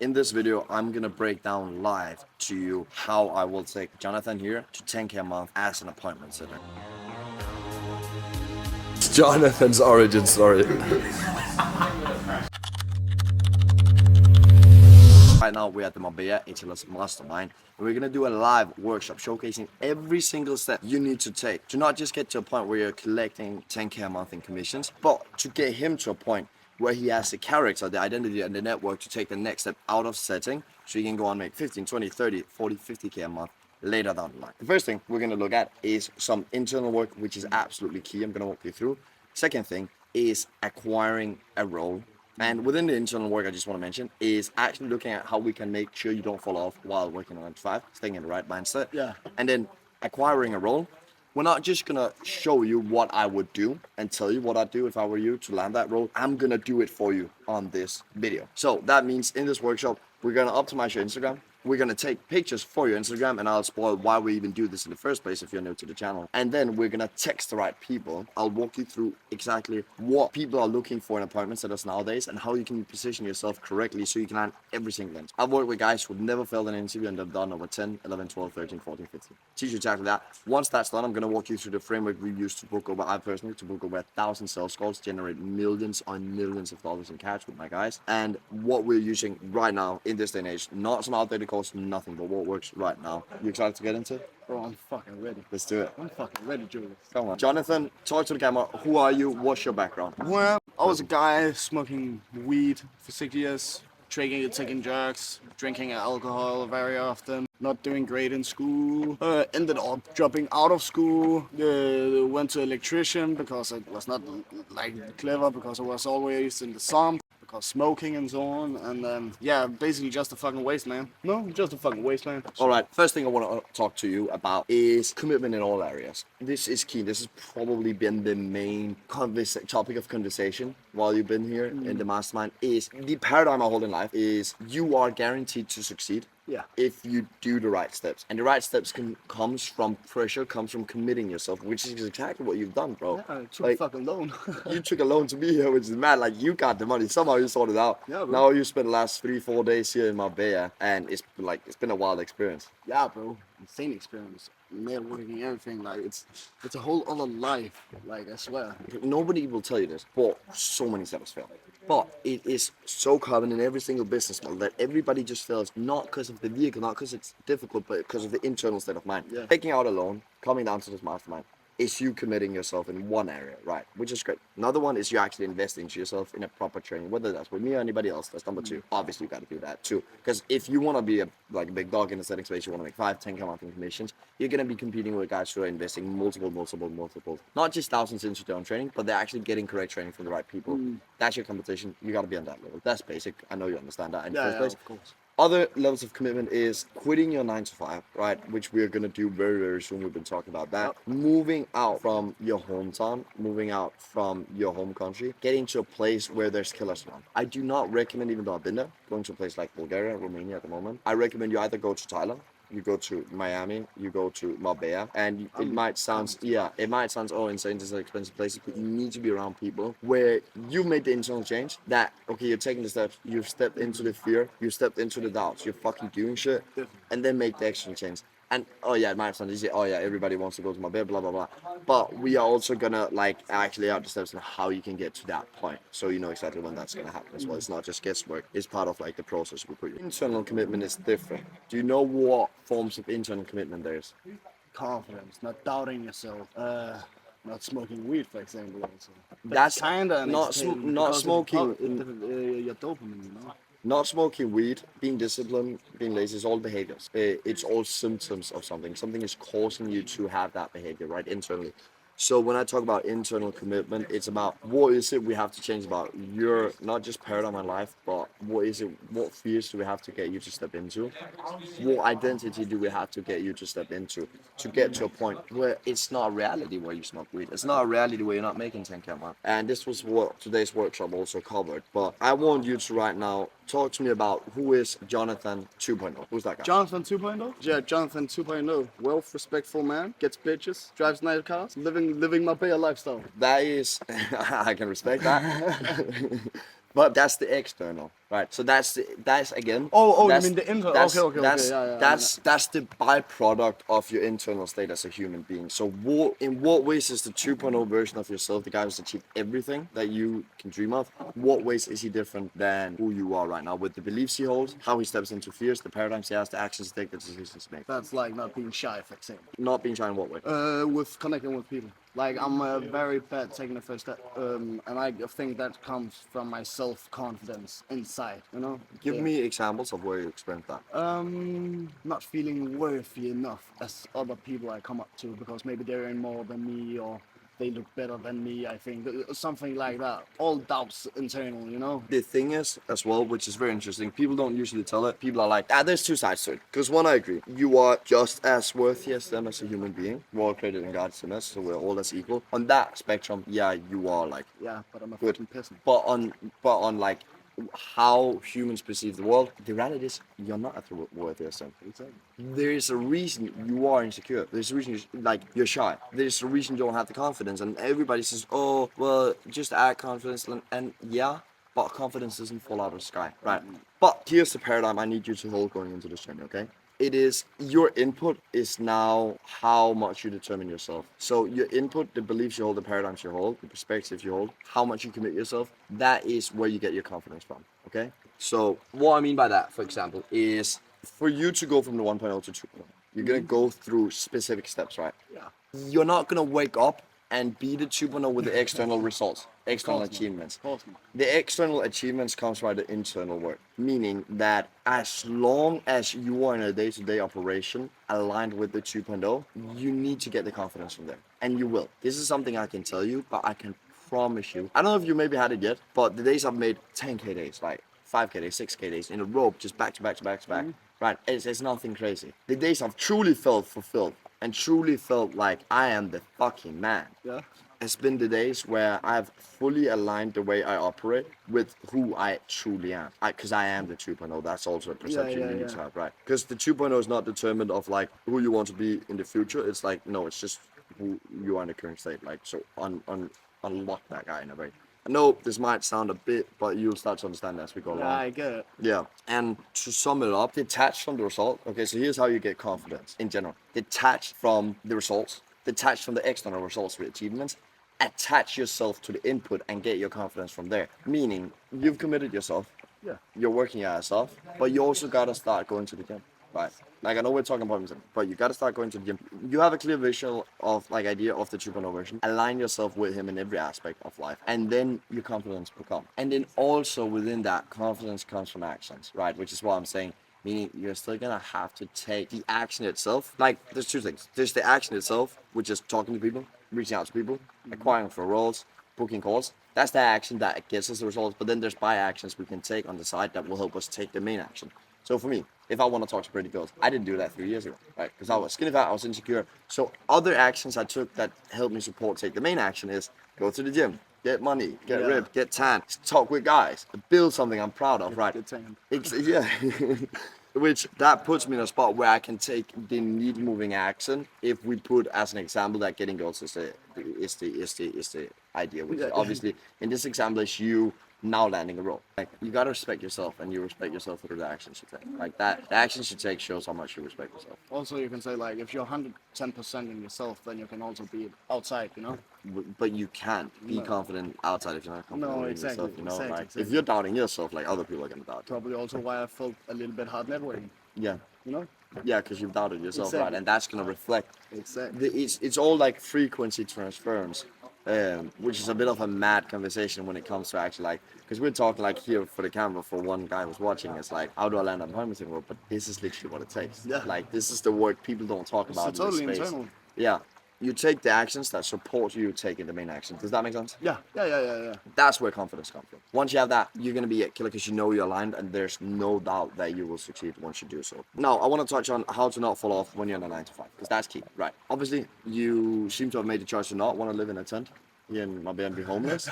In this video, I'm gonna break down live to you how I will take Jonathan here to 10K a month as an appointment sitter. It's Jonathan's origin story. Right now we're at the Marbella HLS Mastermind and we're gonna do a live workshop showcasing every single step you need to take to not just get to a point where you're collecting 10K a month in commissions, but to get him to a point where he has the character, the identity and the network to take the next step out of setting so he can go on and make 15, 20, 30, 40, 50K a month later down the line. The first thing we're gonna look at is some internal work, which is absolutely key. I'm gonna walk you through. Second thing is acquiring a role. And within the internal work, I just want to mention is actually looking at how we can make sure you don't fall off while working on 9 to 5, staying in the right mindset. Yeah. And then acquiring a role. We're not just gonna show you what I would do and tell you what I'd do if I were you to land that role. I'm gonna do it for you on this video. So that means in this workshop, we're gonna optimize your Instagram. We're gonna take pictures for your Instagram, and I'll spoil why we even do this in the first place if you're new to the channel. And then we're gonna text the right people. I'll walk you through exactly what people are looking for in appointment setters nowadays and how you can position yourself correctly so you can land every single lens. I've worked with guys who've never failed an interview and they've done over 10, 11, 12, 13, 14, 15. Teach you exactly that. Once that's done, I'm gonna walk you through the framework we use to book over, I personally, to book over 1,000 sales calls, generate millions on millions of dollars in cash with my guys, and what we're using right now in this day and age. Not some outdated course, nothing, but what works right now. You excited to get into it? Bro, I'm fucking ready. Let's do it. I'm fucking ready, Julius. Come on. Jonathan, talk to the camera. Who are you? What's your background? Well, I was a guy smoking weed for 6 years, drinking and taking drugs, drinking alcohol very often, not doing great in school, ended up dropping out of school, went to electrician because I was not like clever, because I was always in the sun, because smoking and so on, and yeah, basically just a fucking waste, man. No, just a fucking waste, man. All right, first thing I want to talk to you about is commitment in all areas. This is key. This has probably been the main topic of conversation while you've been here in the mastermind. Is the paradigm I hold in life is you are guaranteed to succeed. Yeah. If you do the right steps. And the right steps comes from pressure, comes from committing yourself, which is exactly what you've done, bro. Yeah, I took a fucking loan. You took a loan to be here, which is mad. Like, you got the money. Somehow you sorted it out. Yeah, bro. Now you spent the last 3-4 days here in Marbella, and it's been a wild experience. Yeah, bro, insane experience. Networking, everything, like it's a whole other life. Like, I swear. Nobody will tell you this, but so many setups fail. But it is so common in every single business model that everybody just fails, not because of the vehicle, not because it's difficult, but because of the internal state of mind. Yeah. Taking out a loan, coming down to this mastermind, is you committing yourself in one area, right? Which is great. Another one is you actually investing into yourself in a proper training, whether that's with me or anybody else. That's number two. Obviously, you got to do that too. Because if you want to be a big dog in the setting space, you want to make 5, 10 come out in commissions, you're going to be competing with guys who are investing multiple, not just thousands into their own training, but they're actually getting correct training from the right people. That's your competition. You got to be on that level. That's basic. I know you understand that in the first place. Of course. Other levels of commitment is quitting your 9 to 5, right? Which we're gonna do very, very soon. We've been talking about that. Moving out from your hometown, moving out from your home country, getting to a place where there's killers around. I do not recommend, even though I've been there, going to a place like Bulgaria, Romania at the moment. I recommend you either go to Thailand, you go to Miami, you go to Marbella, and it might sound, oh, insane, this is an expensive place, but you need to be around people where you made the internal change that, okay, you're taking the steps, you've stepped into the fear, you've stepped into the doubts, you're fucking doing shit, and then make the action change. And, oh yeah, it might sound easy, oh yeah, everybody wants to go to Marbella, blah, blah, blah. But we are also gonna, actually out the steps on how you can get to that point. So you know exactly when that's gonna happen as well. It's not just guesswork, it's part of, the process we put you. Internal commitment is different. Do you know what forms of internal commitment there is? Confidence, not doubting yourself, not smoking weed, for example. Also. That's kinda not smoking. Your dopamine, you know. Not smoking weed, being disciplined, being lazy is all behaviors. It's all symptoms of something. Something is causing you to have that behavior, right, internally. So when I talk about internal commitment, it's about what is it we have to change about your, not just paradigm in life, but what fears do we have to get you to step into? What identity do we have to get you to step into to get to a point where it's not a reality where you smoke weed? It's not a reality where you're not making 10K a month. And this was what today's workshop also covered. But I want you to right now talk to me about who is Jonathan 2.0. Who's that guy? Jonathan 2.0? Yeah, Jonathan 2.0. Wealth, respectful man, gets bitches, drives nice cars, living my Marbella lifestyle. That is, I can respect that. But that's the external, right? So that's again. Oh, you that's, mean the internal? That's Okay. that's Yeah. that's the byproduct of your internal state as a human being. So in what ways is the 2.0 version of yourself, the guy who's achieved everything that you can dream of? What ways is he different than who you are right now with the beliefs he holds, how he steps into fears, the paradigms he has, the actions he takes, the decisions he makes? That's like not being shy, for example. Not being shy in what way? With connecting with people. Like I'm very bad taking the first step, and I think that comes from my self-confidence inside. You know. Give me examples of where you experienced that. Not feeling worthy enough as other people I come up to because maybe they're in more than me or they look better than me. I think something like that. All doubts internal, you know. The thing is, as well, which is very interesting, people don't usually tell it. People are like, there's two sides to it. Because one, I agree. You are just as worthy as them as a human being. We're all created in God's image, so we're all as equal. On that spectrum, yeah, you are like Yeah, but I'm a good. fucking peasant. But on like how humans perceive the world, the reality is you're not as worthy as them. Exactly. There is a reason you are insecure. There's a reason you're shy. There's a reason you don't have the confidence. And everybody says, oh, well, just add confidence. And yeah, but confidence doesn't fall out of the sky, right? But here's the paradigm I need you to hold going into this journey, okay? It is your input is now how much you determine yourself. So your input, the beliefs you hold, the paradigms you hold, the perspectives you hold, how much you commit yourself, that is where you get your confidence from, okay? So what I mean by that, for example, is for you to go from the 1.0 to 2.0, you're gonna go through specific steps, right? Yeah. You're not gonna wake up and be the 2.0 with the external results, external Of course not. achievements. Of course not. The external achievements comes by the internal work, meaning that as long as you are in a day-to-day operation aligned with the 2.0, you need to get the confidence from there, and you will. This is something I can tell you, but I can promise you. I don't know if you maybe had it yet, but the days I've made 10K days, like 5K days, 6K days in a row, just back to back to back to back. Right, it's nothing crazy. The days I've truly felt fulfilled and truly felt like I am the fucking man. Yeah. It's been the days where I've fully aligned the way I operate with who I truly am. Because I am the 2.0. That's also a perception you need to have, right? Because the 2.0 is not determined of like who you want to be in the future. It's like, no, it's just who you are in the current state. Like, so unlock that guy in a way. I know this might sound a bit, but you'll start to understand as we go along. Yeah, I get it. Yeah, and to sum it up, detach from the result. Okay, so here's how you get confidence in general. Detach from the results, detach from the external results with achievements, attach yourself to the input and get your confidence from there. Meaning, you've committed yourself, Yeah. you're working your ass off, but you also gotta start going to the gym, right? Like I know we're talking about music, but you gotta start going to the gym. You have a clear visual of like idea of the 2.0 version. Align yourself with him in every aspect of life, and then your confidence will come. And then also within that, confidence comes from actions, right? Which is what I'm saying. Meaning you're still gonna have to take the action itself. Like there's two things. There's the action itself, which is talking to people, reaching out to people, acquiring for roles, booking calls. That's the action that gets us the results. But then there's by actions we can take on the side that will help us take the main action. So for me, if I want to talk to pretty girls, I didn't do that 3 years ago, right? Because I was skinny fat, I was insecure. So other actions I took that helped me support take the main action is go to the gym, get money, get ripped, get tan, talk with guys, build something I'm proud of, right? Get tan. Yeah. Which that puts me in a spot where I can take the need moving action. If we put as an example that getting girls is the idea, which is obviously in this example is you now landing a role. Like you gotta respect yourself, and you respect yourself through the actions you take. Like that, the actions you take shows how much you respect yourself. Also, you can say like if you're 110% in yourself, then you can also be outside. You know. But you can't be No. confident outside if you're not confident in exactly, yourself. You know, exactly, like exactly. if you're doubting yourself, like other people are gonna doubt you. Probably also why I felt a little bit hard networking. Yeah. You know. Yeah, because you've doubted yourself, right? Exactly. And that's gonna reflect. Exactly. It's all like frequency transference, which is a bit of a mad conversation when it comes to actually like, because we're talking like here for the camera for one guy who's watching. It's like, how do I land on appointments in work? But this is literally what it takes. Yeah. Like this is the work people don't talk about in this totally space. internal. Yeah. You take the actions that support you taking the main action. Does that make sense? Yeah. That's where confidence comes from. Once you have that, you're gonna be a killer because you know you're aligned, and there's no doubt that you will succeed once you do so. Now, I want to touch on how to not fall off when you're in a 9 to 5, because that's key, right? Obviously, you seem to have made the choice to not want to live in a tent here in Marbella and be homeless.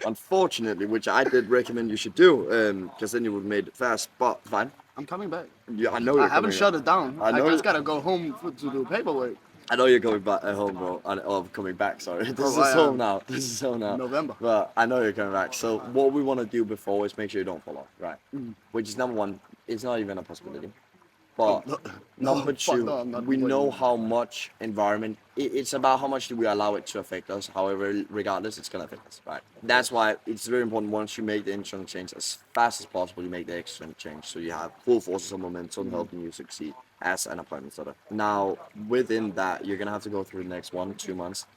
Unfortunately, which I did recommend you should do, because then you would have made it fast. But fine. I'm coming back. Yeah, I know. I haven't shut it down. I I know. just gotta go home to do paperwork. I know you're coming back at home, bro. Coming back, sorry. This Oh, is I home am. now. This is home now. November. But I know you're coming back. So what we want to do before is make sure you don't fall off, right? Which is number one. It's not even a possibility. Oh, But no, number no, fuck two, no, I'm not we know avoiding. how much environment. It's about how much do we allow it to affect us. However, regardless, it's gonna affect us, right? That's why it's very important once you make the internal change as fast as possible. You make the external change, so you have full forces of momentum helping you succeed as an appointment setter. Now, within that, you're gonna have to go through the next 1 2 months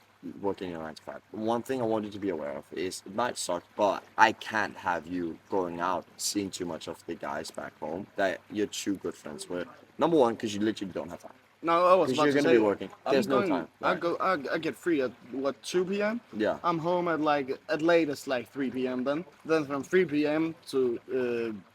working in 9 to 5. One thing I want you to be aware of is it might suck, but I can't have you going out seeing too much of the guys back home that you're too good friends with. Number one, because you literally don't have time. No, I was Because about you're to gonna be say, working. I'm There's no going. time. I Right. go. I get free at what 2 p.m. Yeah. I'm home at like at latest like 3 p.m. Then from 3 p.m. to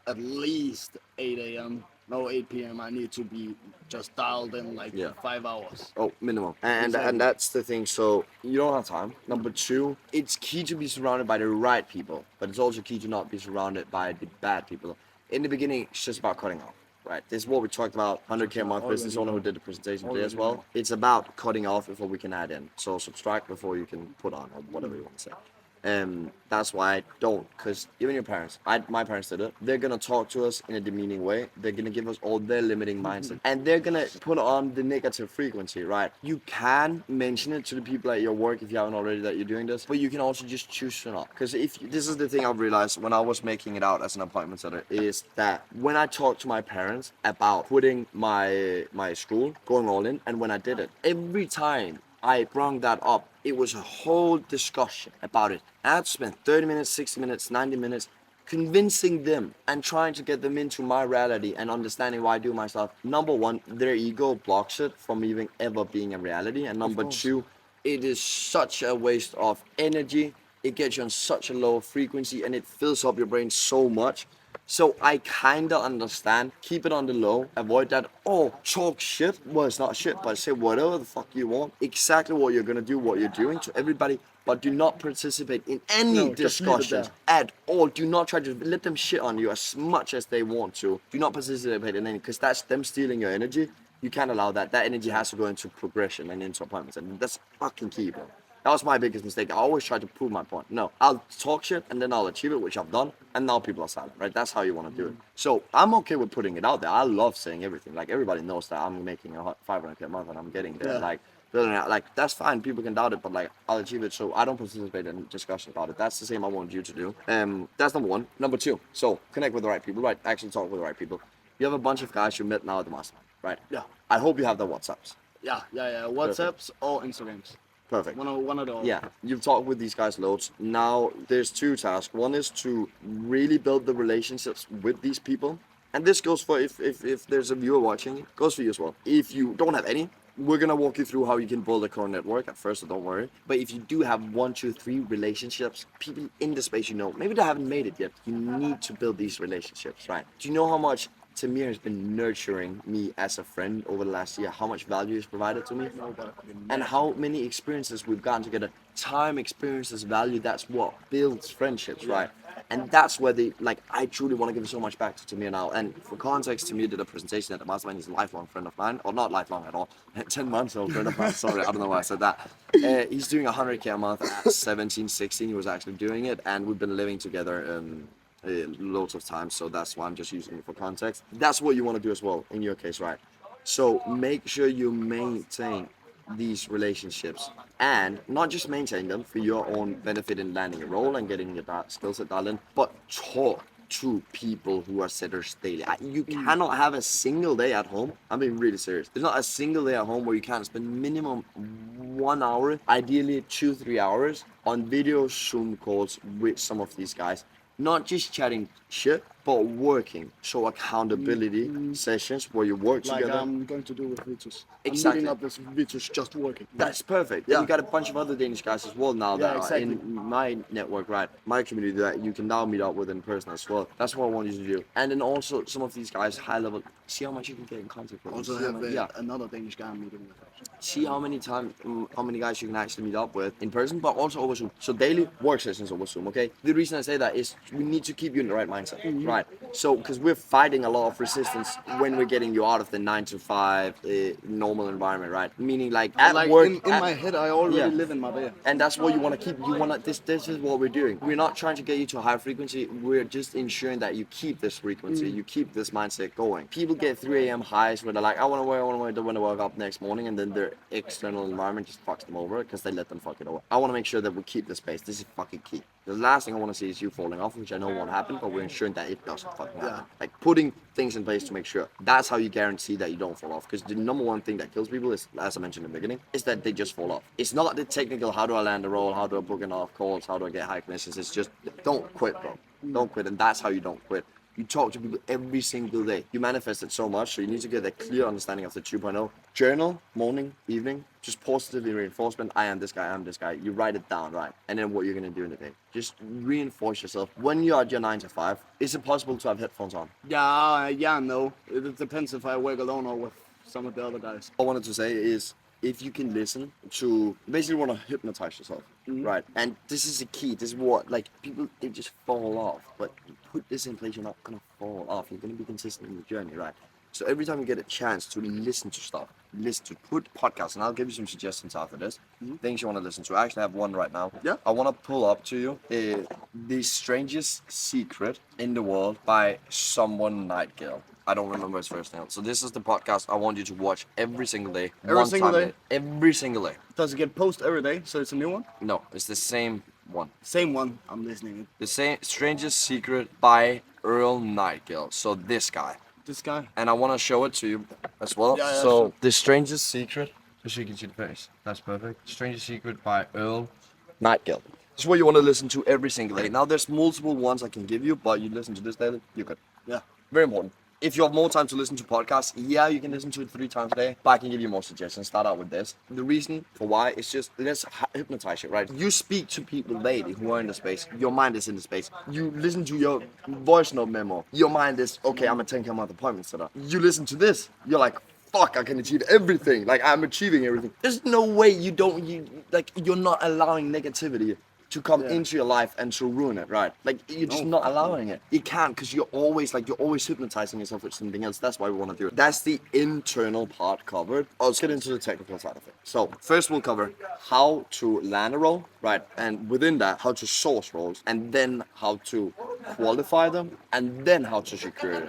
at least 8 a.m. No 8 p.m. I need to be just dialed in like Yeah. for 5 hours. Oh, minimum. And Exactly. that's the thing. So you don't have time. Number two, it's key to be surrounded by the right people, but it's also key to not be surrounded by the bad people. In the beginning, it's just about cutting off. Right. This is what we talked about. 100K a month business owner who did the presentation today as well. It's about cutting off before we can add in. So subtract before you can put on, or whatever you want to say. That's why I don't, because even your parents, my parents did it. They're gonna talk to us in a demeaning way. They're gonna give us all their limiting mindset, and they're gonna put on the negative frequency, right? You can mention it to the people at your work if you haven't already that you're doing this, but you can also just choose to not. Because if this is the thing I've realized when I was making it out as an appointment setter is that when I talked to my parents about putting my school going all in, and when I did it, every time I brought that up, it was a whole discussion about it. I had to spend 30 minutes, 60 minutes, 90 minutes convincing them and trying to get them into my reality and understanding why I do myself. Number one, their ego blocks it from even ever being a reality. And number two, it is such a waste of energy. It gets you on such a low frequency and it fills up your brain so much. So I kinda understand. Keep it on the low. Avoid that. Oh, talk shit. Well, it's not shit, but say whatever the fuck you want. Exactly what you're gonna do, what you're doing to everybody. But do not participate in any No, just leave it discussions there. at all. Do not try to let them shit on you as much as they want to. Do not participate in any, because that's them stealing your energy. You can't allow that. That energy has to go into progression and into appointments, and that's fucking key, bro. That was my biggest mistake. I always try to prove my point. No, I'll talk shit and then I'll achieve it, which I've done, and now people are silent, right? That's how you want to do it. So I'm okay with putting it out there. I love saying everything. Like everybody knows that I'm making a 500K a month and I'm getting there. Yeah. Like that's fine. People can doubt it, but like I'll achieve it. So I don't participate in discussion about it. That's the same I want you to do. That's number one. Number two. So connect with the right people. Right. Actually talk with the right people. You have a bunch of guys you met now at the mastermind, right? Yeah. I hope you have the WhatsApps. Yeah. WhatsApps or Instagrams. Perfect. One of those. Yeah, you've talked with these guys loads. Now there's two tasks. One is to really build the relationships with these people. And this goes for if there's a viewer watching, it goes for you as well. If you don't have any, we're gonna walk you through how you can build a core network at first, so don't worry. But if you do have 1 2 3 relationships, people in the space you know, maybe they haven't made it yet, you need to build these relationships, right? Do you know how much Tamir has been nurturing me as a friend over the last year? How much value he's provided to me? And how many experiences we've gotten together. Time, experiences, value, that's what builds friendships, right? And that's where I truly want to give so much back to Tamir now. And for context, Tamir did a presentation at the mastermind. He's a lifelong friend of mine, or not lifelong at all, 10 months old friend of mine. Sorry, I don't know why I said that. He's doing 100K a month at 17, 16. He was actually doing it, and we've been living together loads of times, so that's why I'm just using it for context. That's what you want to do as well in your case, right? So make sure you maintain these relationships and not just maintain them for your own benefit in landing a role and getting your skill set dialed, but talk to people who are setters daily. You cannot have a single day at home. I'm being really serious. There's not a single day at home where you can't spend minimum 1 hour, ideally 2 3 hours on video Zoom calls with some of these guys. Not just chatting shit, but working. So accountability sessions where you work Like together. I'm going to do with Vitus. Exactly. I'm meeting up with Vitus, just working. That's perfect. Yeah. And you got a bunch of other Danish guys as well now that exactly. are in my network, right? My community that you can now meet up with in person as well. That's what I want you to do. And then also some of these guys, high level, see how much you can get in contact with them. Also See how have much- another Danish guy I'm meeting with. see how many guys you can actually meet up with in person, but also over Zoom. So daily work sessions over Zoom, okay? The reason I say that is we need to keep you in the right mindset, right? right? So, because we're fighting a lot of resistance when we're getting you out of the 9 to 5 normal environment, right? Meaning like at Like work. in my head, I already yeah. live in Marbella. And that's what you want to keep. You want to. This is what we're doing. We're not trying to get you to a high frequency. We're just ensuring that you keep this frequency. You keep this mindset going. People get 3 a.m. highs where they're like, I want to wake, don't want to wake up next morning, and then their external environment just fucks them over because they let them fuck it over. I want to make sure that we keep the space. This is fucking key. The last thing I want to see is you falling off, which I know won't happen, but we're ensuring that it doesn't fucking happen. Like putting things in place to make sure. That's how you guarantee that you don't fall off. Because the number one thing that kills people is, as I mentioned in the beginning, is that they just fall off. It's not the technical, how do I land a roll, how do I book enough calls, how do I get high commissions. It's just, don't quit, bro. Don't quit. And that's how you don't quit. You talk to people every single day. You manifest it so much, so you need to get a clear understanding of the 2.0. Journal, morning, evening, just positively reinforcement. I am this guy, I'm this guy. You write it down, right? And then what you're going to do in the day. Just reinforce yourself. When you're at your 9 to 5, is it possible to have headphones on? Yeah, no. It depends if I work alone or with some of the other guys. All I wanted to say is, if you can listen to, basically want to hypnotize yourself, right? And this is the key. This is what, like, people, they just fall off. But put this in place, you're not going to fall off. You're going to be consistent in the journey, right? So every time you get a chance to listen to stuff, put podcasts, and I'll give you some suggestions after this, things you want to listen to. I actually have one right now. Yeah. I want to pull up to you The Strangest Secret in the World by someone Nightingale. I don't remember his first name. So this is the podcast I want you to watch every single day. Every single day? Every single day. Does it get posted every day? So it's a new one? No, it's the same one. Same one. I'm listening. The same Strangest Secret by Earl Nightingale. So this guy. This guy. And I want to show it to you as well. Yeah, so sure. The Strangest Secret. Just so you can see the face. That's perfect. Strangest Secret by Earl Nightingale. This is what you want to listen to every single day. Now there's multiple ones I can give you, but you listen to this daily, you're good. Yeah. Very important. If you have more time to listen to podcasts, yeah, you can listen to it 3 times a day, but I can give you more suggestions. Start out with this. The reason for why is just, let's hypnotize you, right? You speak to people daily who are in the space. Your mind is in the space. You listen to your voice note memo. Your mind is, okay, I'm a 10K a month appointment setter. You listen to this. You're like, fuck, I can achieve everything. Like, I'm achieving everything. There's no way you're not allowing negativity to come into your life and to ruin it, right? Like, you're just not allowing it. You can't, because you're always hypnotizing yourself with something else. That's why we want to do it. That's the internal part covered. Let's get into the technical side of it. So first we'll cover how to land a role, right? And within that, how to source roles, and then how to qualify them, and then how to secure it.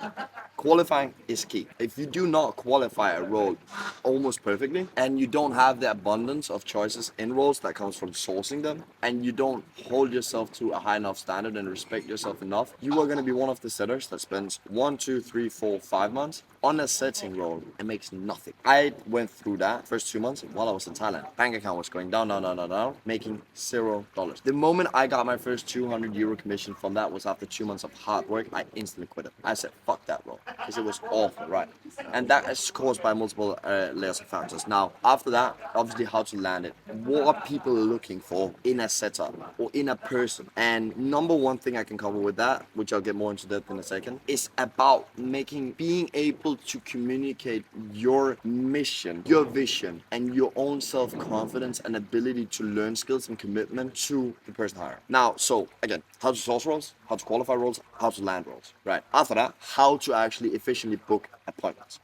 Qualifying is key. If you do not qualify a role almost perfectly, and you don't have the abundance of choices in roles that comes from sourcing them, and you don't hold yourself to a high enough standard and respect yourself enough, you are going to be one of the setters that spends 1, 2, 3, 4, 5 months on a setting role and makes nothing. I went through that first 2 months while I was in Thailand. Bank account was going down, making $0. The moment I got my first €200 commission from that was after 2 months of hard work. I instantly quit it. I said, fuck that role, because it was awful, right? And that is caused by multiple layers of factors. Now, after that, obviously how to land it. What are people looking for in a setup or in a person? And number one thing I can cover with that, which I'll get more into that in a second, is about being able to communicate your mission, your vision, and your own self-confidence and ability to learn skills and commitment to the person hiring. Now, so again, how to source roles, how to qualify roles, how to land roles, right? After that, how to actually efficiently book appointments.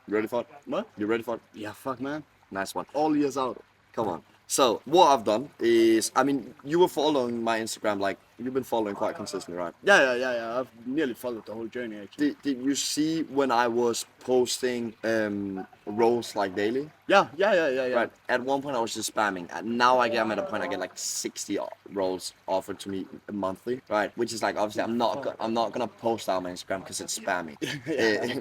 You ready for it? What? You ready for it? Yeah, fuck, man. Nice one. All years out. Come on. So what I've done is, I mean, you were following my Instagram, like, you've been following quite consistently, right? Yeah. I've nearly followed the whole journey, actually. Did you see when I was posting roles like daily? Yeah. Right. At one point I was just spamming. And now I'm at a point I get like 60 roles offered to me monthly, right? Which is like, obviously I'm not gonna post out on my Instagram because it's spammy.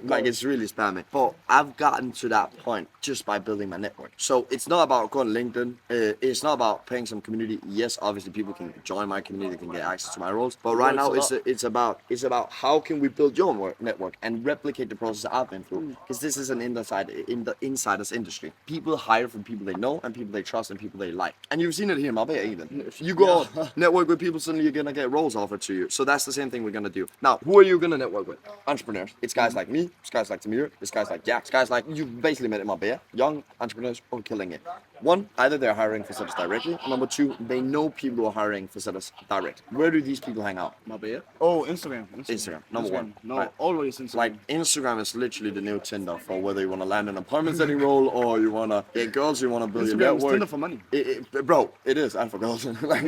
Like, it's really spammy. But I've gotten to that point just by building my network. So it's not about going LinkedIn. It's not about paying some community. Yes, obviously people can join my community, they can get access to my roles. But right now it's about how can we build your network and replicate the process I've been through. Because this is an insider's industry. People hire from people they know and people they trust and people they like. And you've seen it here in Marbella even. If you go network with people, suddenly you're gonna get roles offered to you. So that's the same thing we're gonna do. Now, who are you gonna network with? Entrepreneurs. It's guys like me, it's guys like Tamir, it's guys like Jack, it's guys like you've basically met in Marbella. Young entrepreneurs who are killing it. One, either they're hiring for setters directly. Number two, they know people who are hiring for setters direct. where do these people hang out? Marbella. Oh, Instagram. Instagram, number one. No, Right. always Instagram. Like Instagram is literally the new Tinder for whether you want to land an apartment setting role or you want to get girls, you want to build your Instagram is network. Tinder for money. Bro, it is, and for girls. Like,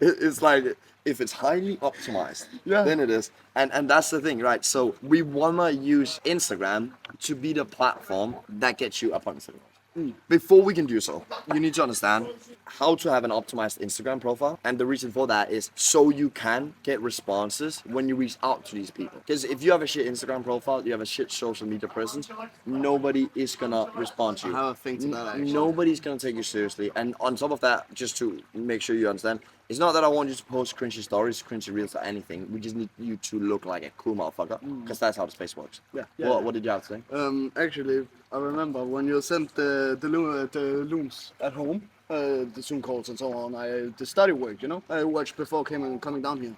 it's like if it's highly optimized, then it is. And that's the thing, right? So we wanna use Instagram to be the platform that gets you apartment setting roles. Before we can do so, you need to understand how to have an optimized Instagram profile. And the reason for that is so you can get responses when you reach out to these people. Because if you have a shit Instagram profile, you have a shit social media presence, nobody is gonna respond to you. I have a thing to that, actually. Nobody's gonna take you seriously. And on top of that, just to make sure you understand, it's not that I want you to post cringy stories, cringy reels, or anything. We just need you to look like a cool motherfucker, because that's how the space works. Yeah. What did you have to say? Actually, I remember when you sent the looms at home, the Zoom calls and so on. The study work, you know, I watched before coming down here.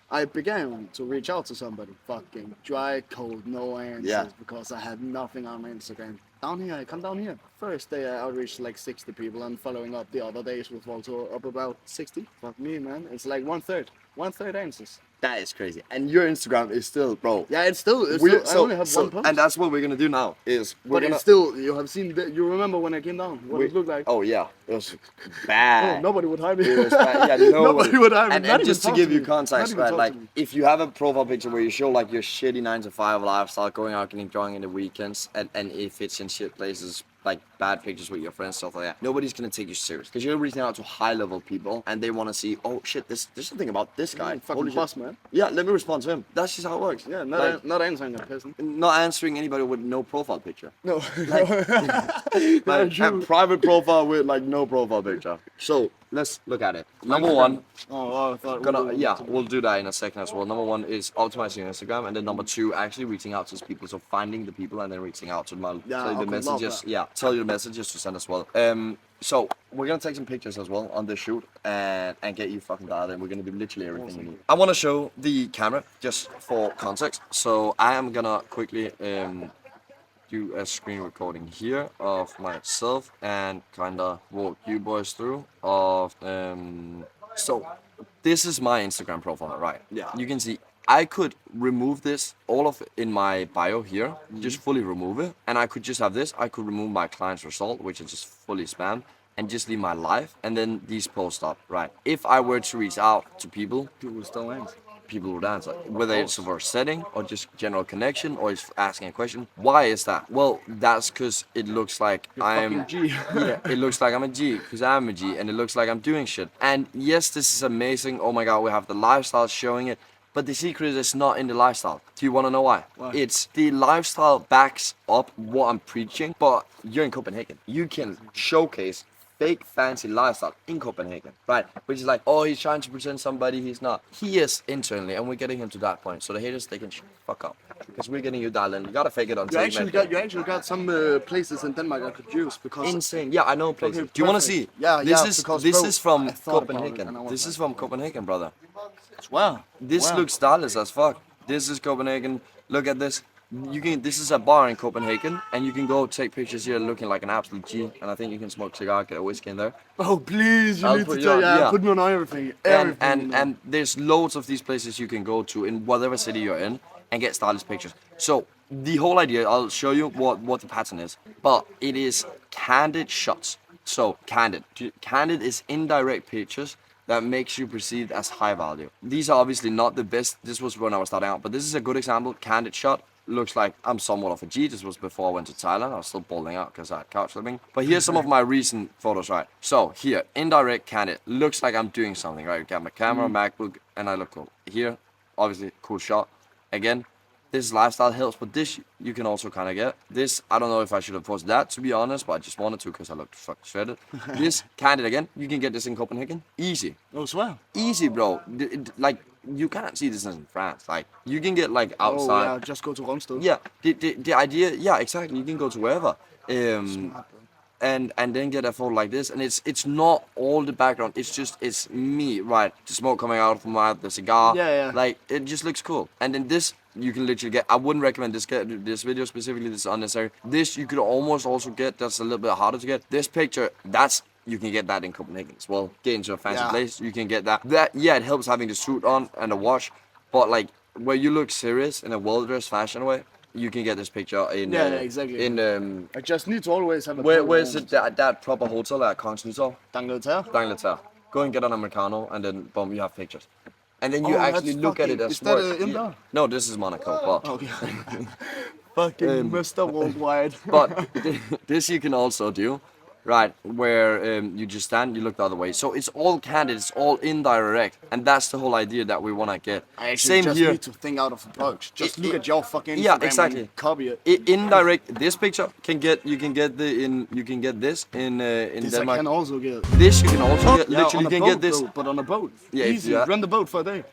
I began to reach out to somebody. Fucking dry, cold, no answers, because I had nothing on my Instagram. Down here, I come down here. First day I outreached like 60 people, and following up the other days was also up about 60. Fuck me, man. It's like one third answers. That is crazy. And your Instagram is still, bro. Yeah, it's still I only have one post. And that's what we're gonna do now. It's still, you have seen, you remember when I came down, what it looked like? Oh yeah, it was bad. Oh, nobody would hire me. It was bad. Yeah, nobody would hire me. And just to give you context, right? Like, if you have a profile picture where you show like your shitty 9-to-5 lifestyle, going out getting drunk in the weekends, and if it's in shit places, like bad pictures with your friends, stuff like that, nobody's gonna take you serious because you're reaching out to high level people and they want to see, oh shit, there's something about this guy. Fucking boss, man. Yeah, let me respond to him. That's just how it works. Yeah, not answering a person. Not answering anybody with no profile picture. No. Like a private profile with like no profile picture. So let's look at it. Number one. I thought We'll do that in a second as well. Number one is optimizing your Instagram, and then number two, actually reaching out to these people. So finding the people and then reaching out to them. Tell you the messages. Yeah, tell you the messages to send as well. So we're gonna take some pictures as well on this shoot and get you fucking dialed in. We're gonna do literally everything you need. I want to show the camera just for context. So I am gonna quickly do a screen recording here of myself and kinda walk you boys through of so this is my Instagram profile, right? Yeah. You can see I could remove this, all of it in my bio here, just fully remove it, and I could just have this. I could remove my client's result, which is just fully spam, and just leave my life, and then these posts up, right? If I were to reach out to people, people would answer, whether it's for a setting or just general connection or it's asking a question. Why is that? Well, that's because it looks like I'm G. Yeah, it looks like I'm a G because I'm a G, and it looks like I'm doing shit. And yes, this is amazing. Oh my god, we have the lifestyle showing it. But the secret is not in the lifestyle. Do you want to know why? It's the lifestyle backs up what I'm preaching, but you're in Copenhagen. You can showcase fake fancy lifestyle in Copenhagen, right? Which is like, oh, he's trying to present somebody he's not. He is internally, and we're getting him to that point. So the haters, they can fuck up. Because we're getting you dialed in. You gotta fake it until You actually got some places in Denmark I could use because insane. Yeah, I know places. Okay, Do you want to perfect. see? Yeah, This is from I thought about it, Copenhagen. and I was This like, is from Copenhagen, brother. Wow. This looks stylish as fuck. This is Copenhagen. Look at this. This is a bar in Copenhagen, and you can go take pictures here looking like an absolute G. And I think you can smoke cigar, get a whiskey in there. Oh please, I'll need put to you tell on, yeah. put me on everything. And there's loads of these places you can go to in whatever city you're in and get stylish pictures. So the whole idea, I'll show you what the pattern is, but it is candid shots. So candid is indirect pictures that makes you perceived as high value. These are obviously not the best. This was when I was starting out, but this is a good example. Candid shot. Looks like I'm somewhat of a G. This was before I went to Thailand. I was still balling out because I had couch living. But here's some of my recent photos, right? So here, indirect candid. Looks like I'm doing something, right? Got my camera, MacBook, and I look cool. Here, obviously, cool shot. Again, this lifestyle helps, but this you can also kind of get. This, I don't know if I should have posted that, to be honest, but I just wanted to because I looked fucking shredded. This, candid again. You can get this in Copenhagen. Easy. Oh, swear. Easy, bro. Like, you cannot see this in France. Like, you can get like outside. Oh, yeah, just go to Rungsted. Yeah, the idea, yeah, exactly. You can go to wherever, and then get a photo like this, and it's not all the background. It's me, right? The smoke coming out from the cigar. Yeah. Like it just looks cool. And then this you can literally get. I wouldn't recommend this video specifically. This is unnecessary. This you could almost also get. That's a little bit harder to get. This picture, that's You can get that in Copenhagen as well. Get into a fancy Yeah. place, you can get that. Yeah, it helps having the suit on and the watch, but like where you look serious in a well-dressed fashion way, you can get this picture in exactly. I just need to always have a where is it that proper hotel at Kongens Nytorv? D'Angleterre? D'Angleterre. Go and get an Americano, and then boom, you have pictures. And then you Oh, actually that's look at it fucking- as is that, work. in there? No, this is Monaco, but Okay. Fucking Mr. Worldwide. but this you can also do, right? Where you just stand, you look the other way. So it's all candid, it's all indirect, and that's the whole idea that we want to get. I actually Same just here. need to think out of the box. Just look it- at your fucking Instagram yeah, exactly. and copy it. Indirect. This picture you can get this in This I Denmark. can also get. This you can also get. Yeah, Literally, on you a can boat, get this. though, but on a boat. Yeah, if Easy. you- Rent the boat for a day.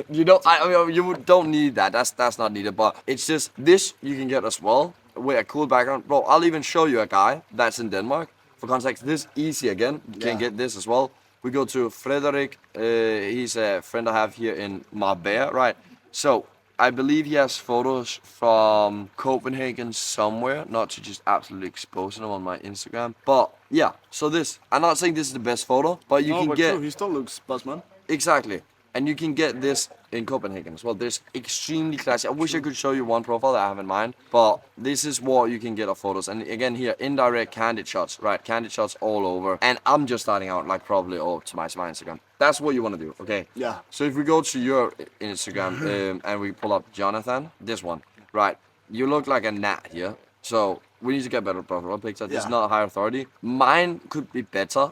You don't. I mean, you don't need that. That's not needed. But it's just this you can get as well with a cool background, bro. I'll even show you a guy that's in Denmark. For context, this easy again. You can Yeah. get this as well. We go to Frederik. He's a friend I have here in Marbella, right? So I believe he has photos from Copenhagen somewhere. Not to just absolutely expose them on my Instagram, but yeah. So this, I'm not saying this is the best photo, but you No, can but get true, he still looks buzzman. exactly. And you can get this in Copenhagen as well. There's extremely classy. I wish I could show you one profile that I have in mind, but this is what you can get of photos. And again here, indirect candid shots, right? Candid shots all over. And I'm just starting out, like probably optimize my Instagram. That's what you want to do, okay? Yeah. So if we go to your Instagram and we pull up Jonathan, this one, right? You look like a gnat here. So we need to get better profile picture. This is Yeah. not high authority. Mine could be better.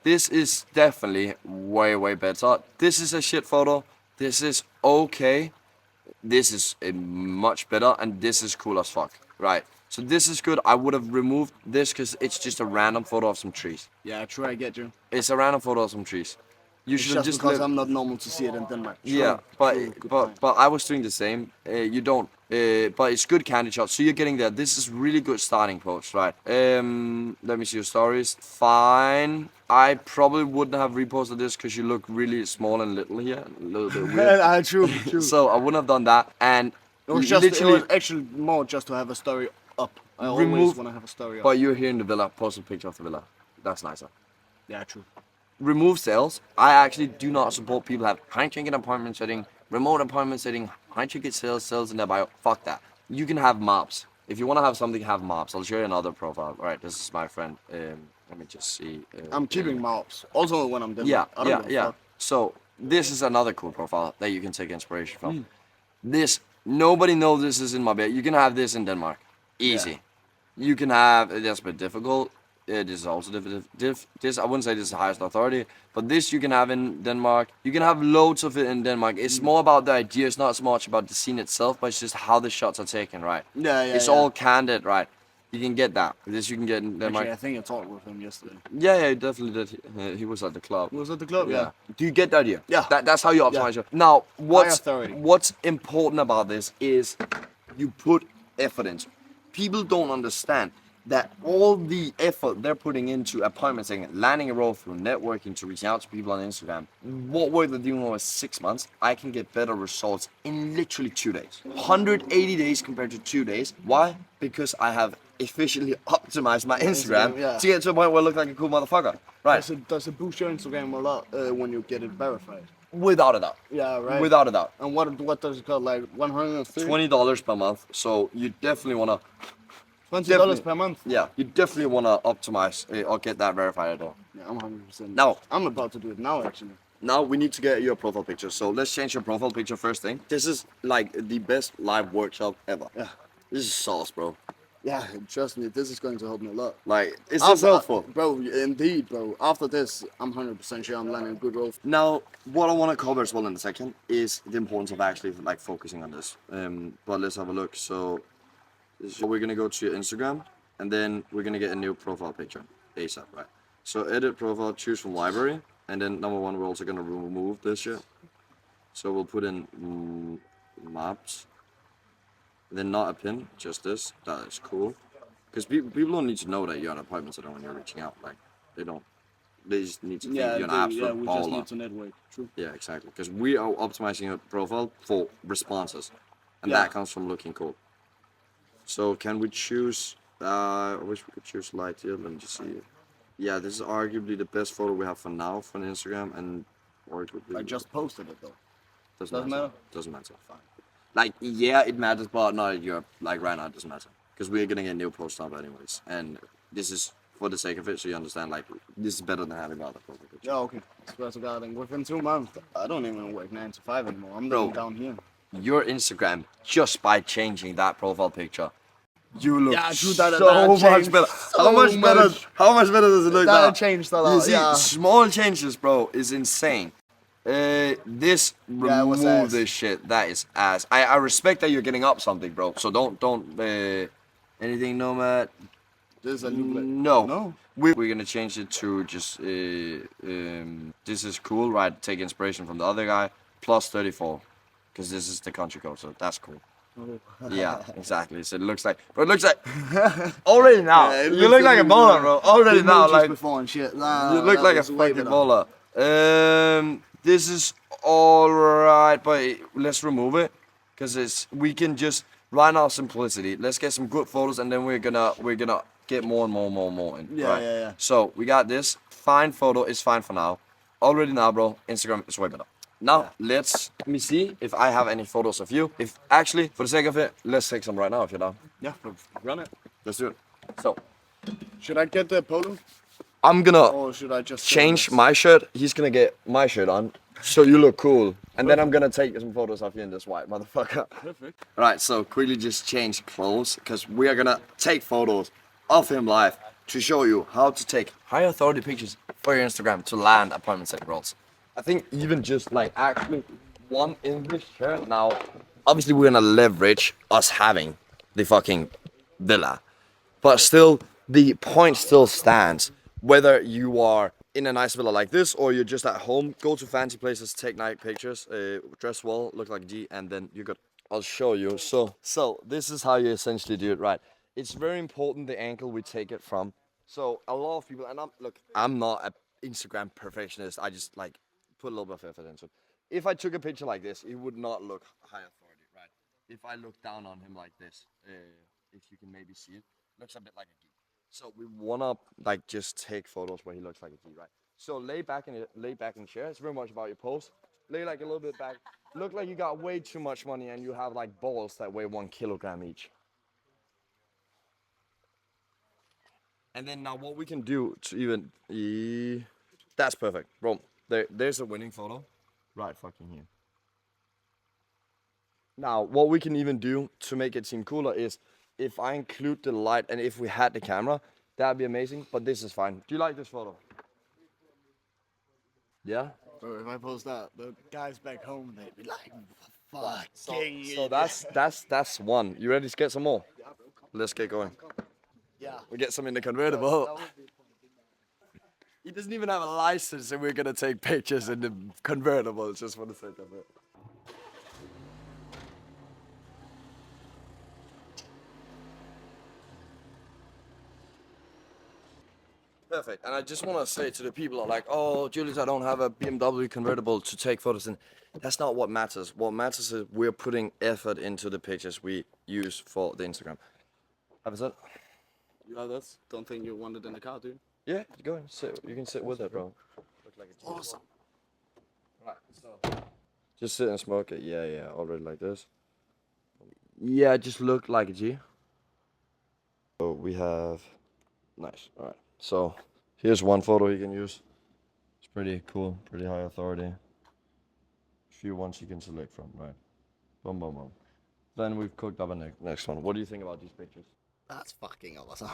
This is definitely way better. This is a shit photo. This is okay. This is much better, and this is cool as fuck. Right. So this is good. I would have removed this because it's just a random photo of some trees. Yeah, true, I get you. It's a random photo of some trees. You It's should have just just because let- I'm not normal to see it in Denmark. True, yeah, but true, good but point. but I was doing the same. You don't. But it's good candid shots. So you're getting there. This is really good starting post, right? Let me see your stories. Fine. I probably wouldn't have reposted this because you look really small and little here, a little bit weird. True. So I wouldn't have done that. And It was just literally, it was actually more just to have a story up. I always Remove- want to have a story up. but you're here in the villa. Post a picture of the villa. That's nicer. Yeah, true. Remove sales. I actually do not support people have high ticket appointment setting, remote appointment setting, high ticket sales in their bio. Fuck that. You can have mobs. If you want to have something, have mobs. I'll show you another profile. All right, this is my friend. Let me just see. I'm keeping mouths. Also when I'm Denmark. Yeah, I don't give a fuck. So this is another cool profile that you can take inspiration from. This, nobody knows this is in my bed. You can have this in Denmark. Easy. You can have, that's a bit difficult. This is also this, I wouldn't say this is the highest authority, but this you can have in Denmark. You can have loads of it in Denmark. It's more about the idea. It's not so much about the scene itself, but it's just how the shots are taken, right? Yeah, It's all candid, right? You can get that. This you can get in Denmark. Actually, I think I talked with him yesterday. Yeah, he definitely did. He was at the club. Was at the club, yeah. Do you get the idea? Yeah. That's how you optimize Yeah. it. Now, authority. what's important about this is you put effort into. People don't understand that all the effort they're putting into appointment setting, landing a role through networking to reaching out to people on Instagram, what work they're doing over 6 months, I can get better results in literally 2 days. 180 days compared to 2 days. Why? Because I have efficiently optimized my Instagram yeah. to get to a point where I look like a cool motherfucker. Right. Does it boost your Instagram a lot when you get it verified? Without a doubt. Yeah, right. Without a doubt. And what does it cost? Like 150? $20 per month. So you definitely want to, $20 per month. yeah, you definitely want to optimize or get that verified at all. Yeah, I'm 100%. Now- I'm about to do it now, actually. Now we need to get your profile picture. So let's change your profile picture first thing. This is like the best live workshop ever. Yeah. This is sauce, bro. Yeah, trust me, this is going to help me a lot. Like, it's just helpful. Bro, indeed, bro. After this, I'm 100% sure I'm landing a good role. Now, what I want to cover as well in a second is the importance of actually like focusing on this. But let's have a look. So we're gonna go to your Instagram, and then we're gonna get a new profile picture ASAP, right? So edit profile, choose from library, and then number one, we're also gonna remove this shit. So we'll put in maps. Then not a pin, just this. That is cool. Because people don't need to know that you're on appointment center when you're reaching out. Like, they don't. They just need to think you're an absolute we baller. just need to network. True. Yeah, exactly. Because we are optimizing your profile for responses, and Yeah. that comes from looking cool. So can we choose? I wish we could choose light here. Let me just see. Yeah, this is arguably the best photo we have for now for Instagram, and arguably I just posted it though. doesn't Doesn't matter. matter? Doesn't matter. Fine. Like, yeah, it matters, but not in Europe. Like right now, it doesn't matter because we're gonna get new posts up anyways, and this is for the sake of it, so you understand. Like, this is better than having other profile pictures. Yeah, okay. Swear to God, and within 2 months, I don't even work 9 to 5 anymore. I'm Bro. living down here. Your Instagram, just by changing that profile picture, you look Yeah, true, that so much changed better. so How much better? much. How much better does it look now? That changed a lot. You see, Yeah. small changes, bro, is insane. This Yeah, it was remove ass. this shit. That is ass. I respect that you're getting up something, bro. So don't anything nomad. This is a new play. No. No. We're gonna change it to just this is cool, right? Take inspiration from the other guy plus 34, because this is the country code, so that's cool. Yeah, exactly. So it looks like, bro. It looks like already now. Yeah, it you looks look like a baller, bro. Already the now, emojis like before and shit. you Nah, look that like a was way fucking better. baller. This is all right, but let's remove it because we can just right now simplicity. Let's get some good photos, and then we're gonna get more and more in. Yeah, right? yeah. So we got this fine photo is fine for now. Already now, bro. Instagram is way better. Now let me see if I have any photos of you. If actually, for the sake of it, let's take some right now if you're down. Yeah, run it. Let's do it. So Should I get the polo? I'm gonna Or should I just change my shirt. He's gonna get my shirt on, so you look cool. And then I'm gonna take some photos of you in this white motherfucker. Perfect. Alright, so quickly just change clothes because we are gonna take photos of him live to show you how to take high authority pictures for your Instagram to land appointment setting roles. I think even just like actually one English shirt now. Obviously, we're gonna leverage us having the fucking villa, but still, the point still stands. Whether you are in a nice villa like this or you're just at home, go to fancy places, take night pictures, dress well, look like a G, and then you're good. I'll show you. So this is how you essentially do it, right? It's very important the angle we take it from. So a lot of people, and I'm not an Instagram perfectionist. I just like put a little bit of effort into it. If I took a picture like this, it would not look high authority, right? If I look down on him like this, if you can maybe see it, looks a bit like a geek. So we wanna like just take photos where he looks like a G, right? So lay back in the chair. It's very much about your pose. Lay like a little bit back. Look like you got way too much money and you have like balls that weigh 1 kilogram each. And then now what we can do to even that's perfect, bro. There's a winning photo, right fucking here. Now what we can even do to make it seem cooler is if I include the light and if we had the camera, that'd be amazing. But this is fine. Do you like this photo? Yeah. Bro, if I post that, the guys back home, they'd be like, So fucking. that's one. You ready to get some more? Let's get going. Yeah. We get some in the convertible. He doesn't even have a license, and we're gonna take pictures in the convertible just for the sake of it. Perfect. And I just want to say to the people who are like, oh, Julius, I don't have a BMW convertible to take photos in. That's not what matters. What matters is we're putting effort into the pictures we use for the Instagram. Have a sit. Yeah, that's. Don't think you want it in the car, dude. Yeah, go and sit. You can sit with it, bro. Look like a Awesome. Right, so. Just sit and smoke it. Yeah, already like this. Yeah, just look like a G. So we have. Nice. Alright. So here's one photo you can use. It's pretty cool, pretty high authority. A few ones you can select from, right? Boom, boom, boom. Then we've cooked up a next one. What do you think about these pictures? That's fucking awesome.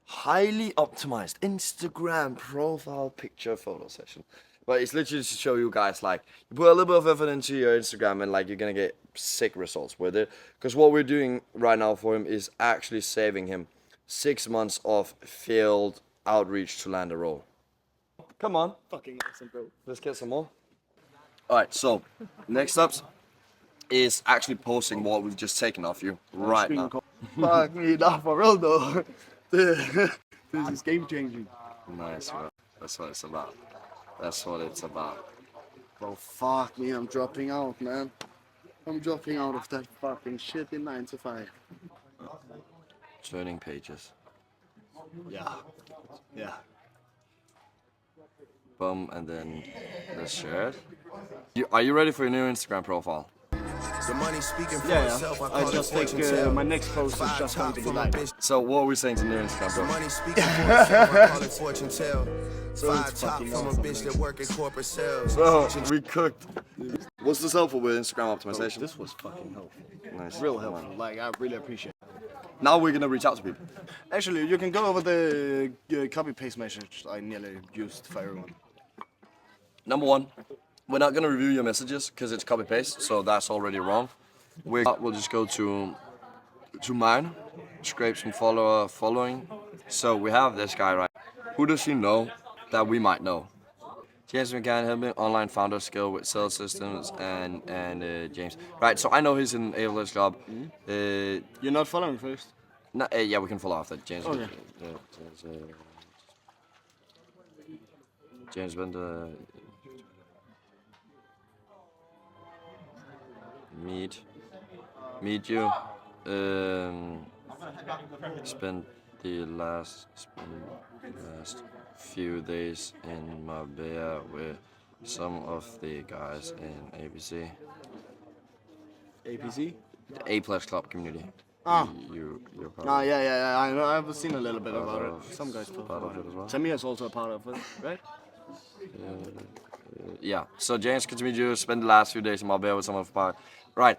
Highly optimized Instagram profile picture photo session. But it's literally to show you guys like you put a little bit of effort into your Instagram and like you're gonna get sick results with it. Because what we're doing right now for him is actually saving him 6 months of failed outreach to land a role. Come on, Fucking awesome, bro. let's get some more. Alright, so next up is actually posting what we've just taken off you right now. Fuck me, not for real though. This is game changing. Nice, bro. That's what it's about. That's what it's about. Bro, fuck me, I'm dropping out, man. I'm dropping out of that fucking shit in 9 to 5. Turning pages. Yeah. Yeah. boom, and then let's share it. Are you ready for your new Instagram profile? The money speaking for Yeah, itself. I just think my next post is just going to be like. So what are we saying to new Instagram profile? Money speaking for itself. I call it fortune tell. So Five it's top fucking from a awesome, bitch man. that work in corporate sales. So we cooked. What's this helpful with Instagram optimization? This was fucking helpful. Nice. Real helpful. Like, I really appreciate it. Now we're gonna reach out to people. Actually, you can go over the copy-paste message I nearly used for everyone. Number one, we're not gonna review your messages because it's copy paste, so that's already wrong. We'll just go to mine, scrape some following. So we have this guy, right? Who does he know that we might know? James McCann, helping online founder skill with sales systems and James. Right, so I know he's in AWS Club. You're not following first? No, yeah, we can follow after James. Okay. James Bender. Meet you. Spent the last few days in Marbella with some of the guys in ABC. APC? The A Plus Club community. Ah. You're part Ah, of yeah. I know. I've seen a little bit about of- it. Some guys talk part of about it as well. Samir is also a part of it, right? Yeah. So James, good to meet you. Spent the last few days in Marbella with some of the part. Right.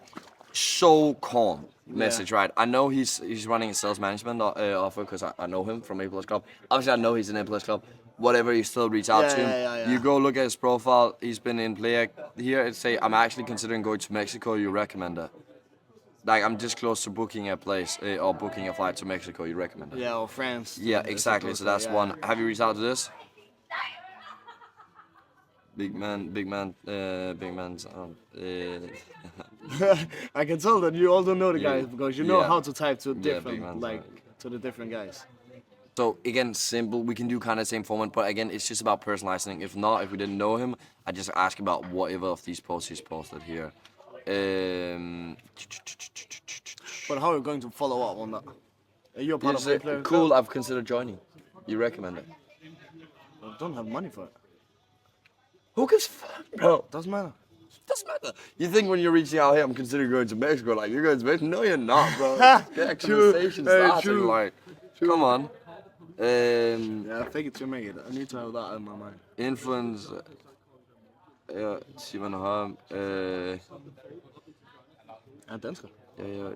So calm message, right? I know he's running a sales management offer because I know him from A Plus Club. Obviously, I know he's in A Plus Club. Whatever, you still reach out to him. Yeah. You go look at his profile. He's been in play here. It say I'm actually considering going to Mexico. You recommend it? Like I'm just close to booking a place or booking a flight to Mexico. You recommend it? Yeah, or France. Yeah, exactly. So that's one. Have you reached out to this? Big man's. I can tell that you all don't know the Yeah. guys because you know Yeah. how to type to big different, man's, like, to the different guys. So again, simple. We can do kind of the same format, but again, it's just about personalizing. If not, if we didn't know him, I just ask about whatever of these posts he's posted here. But how are you going to follow up on that? Are you a part Is of it Replay? cool? I've considered joining. You recommend it? I don't have money for it. Who gives a fuck, bro? Doesn't matter. Doesn't matter. You think when you're reaching out, hey, I'm considering going to Mexico, like you're going to Mexico? No, you're not, bro. Get a True. conversation Hey, started, true. like, come on. Yeah, fake it to make it. I need to have that in my mind. Influence. Ja, Simon Harm. Dansker. Yeah,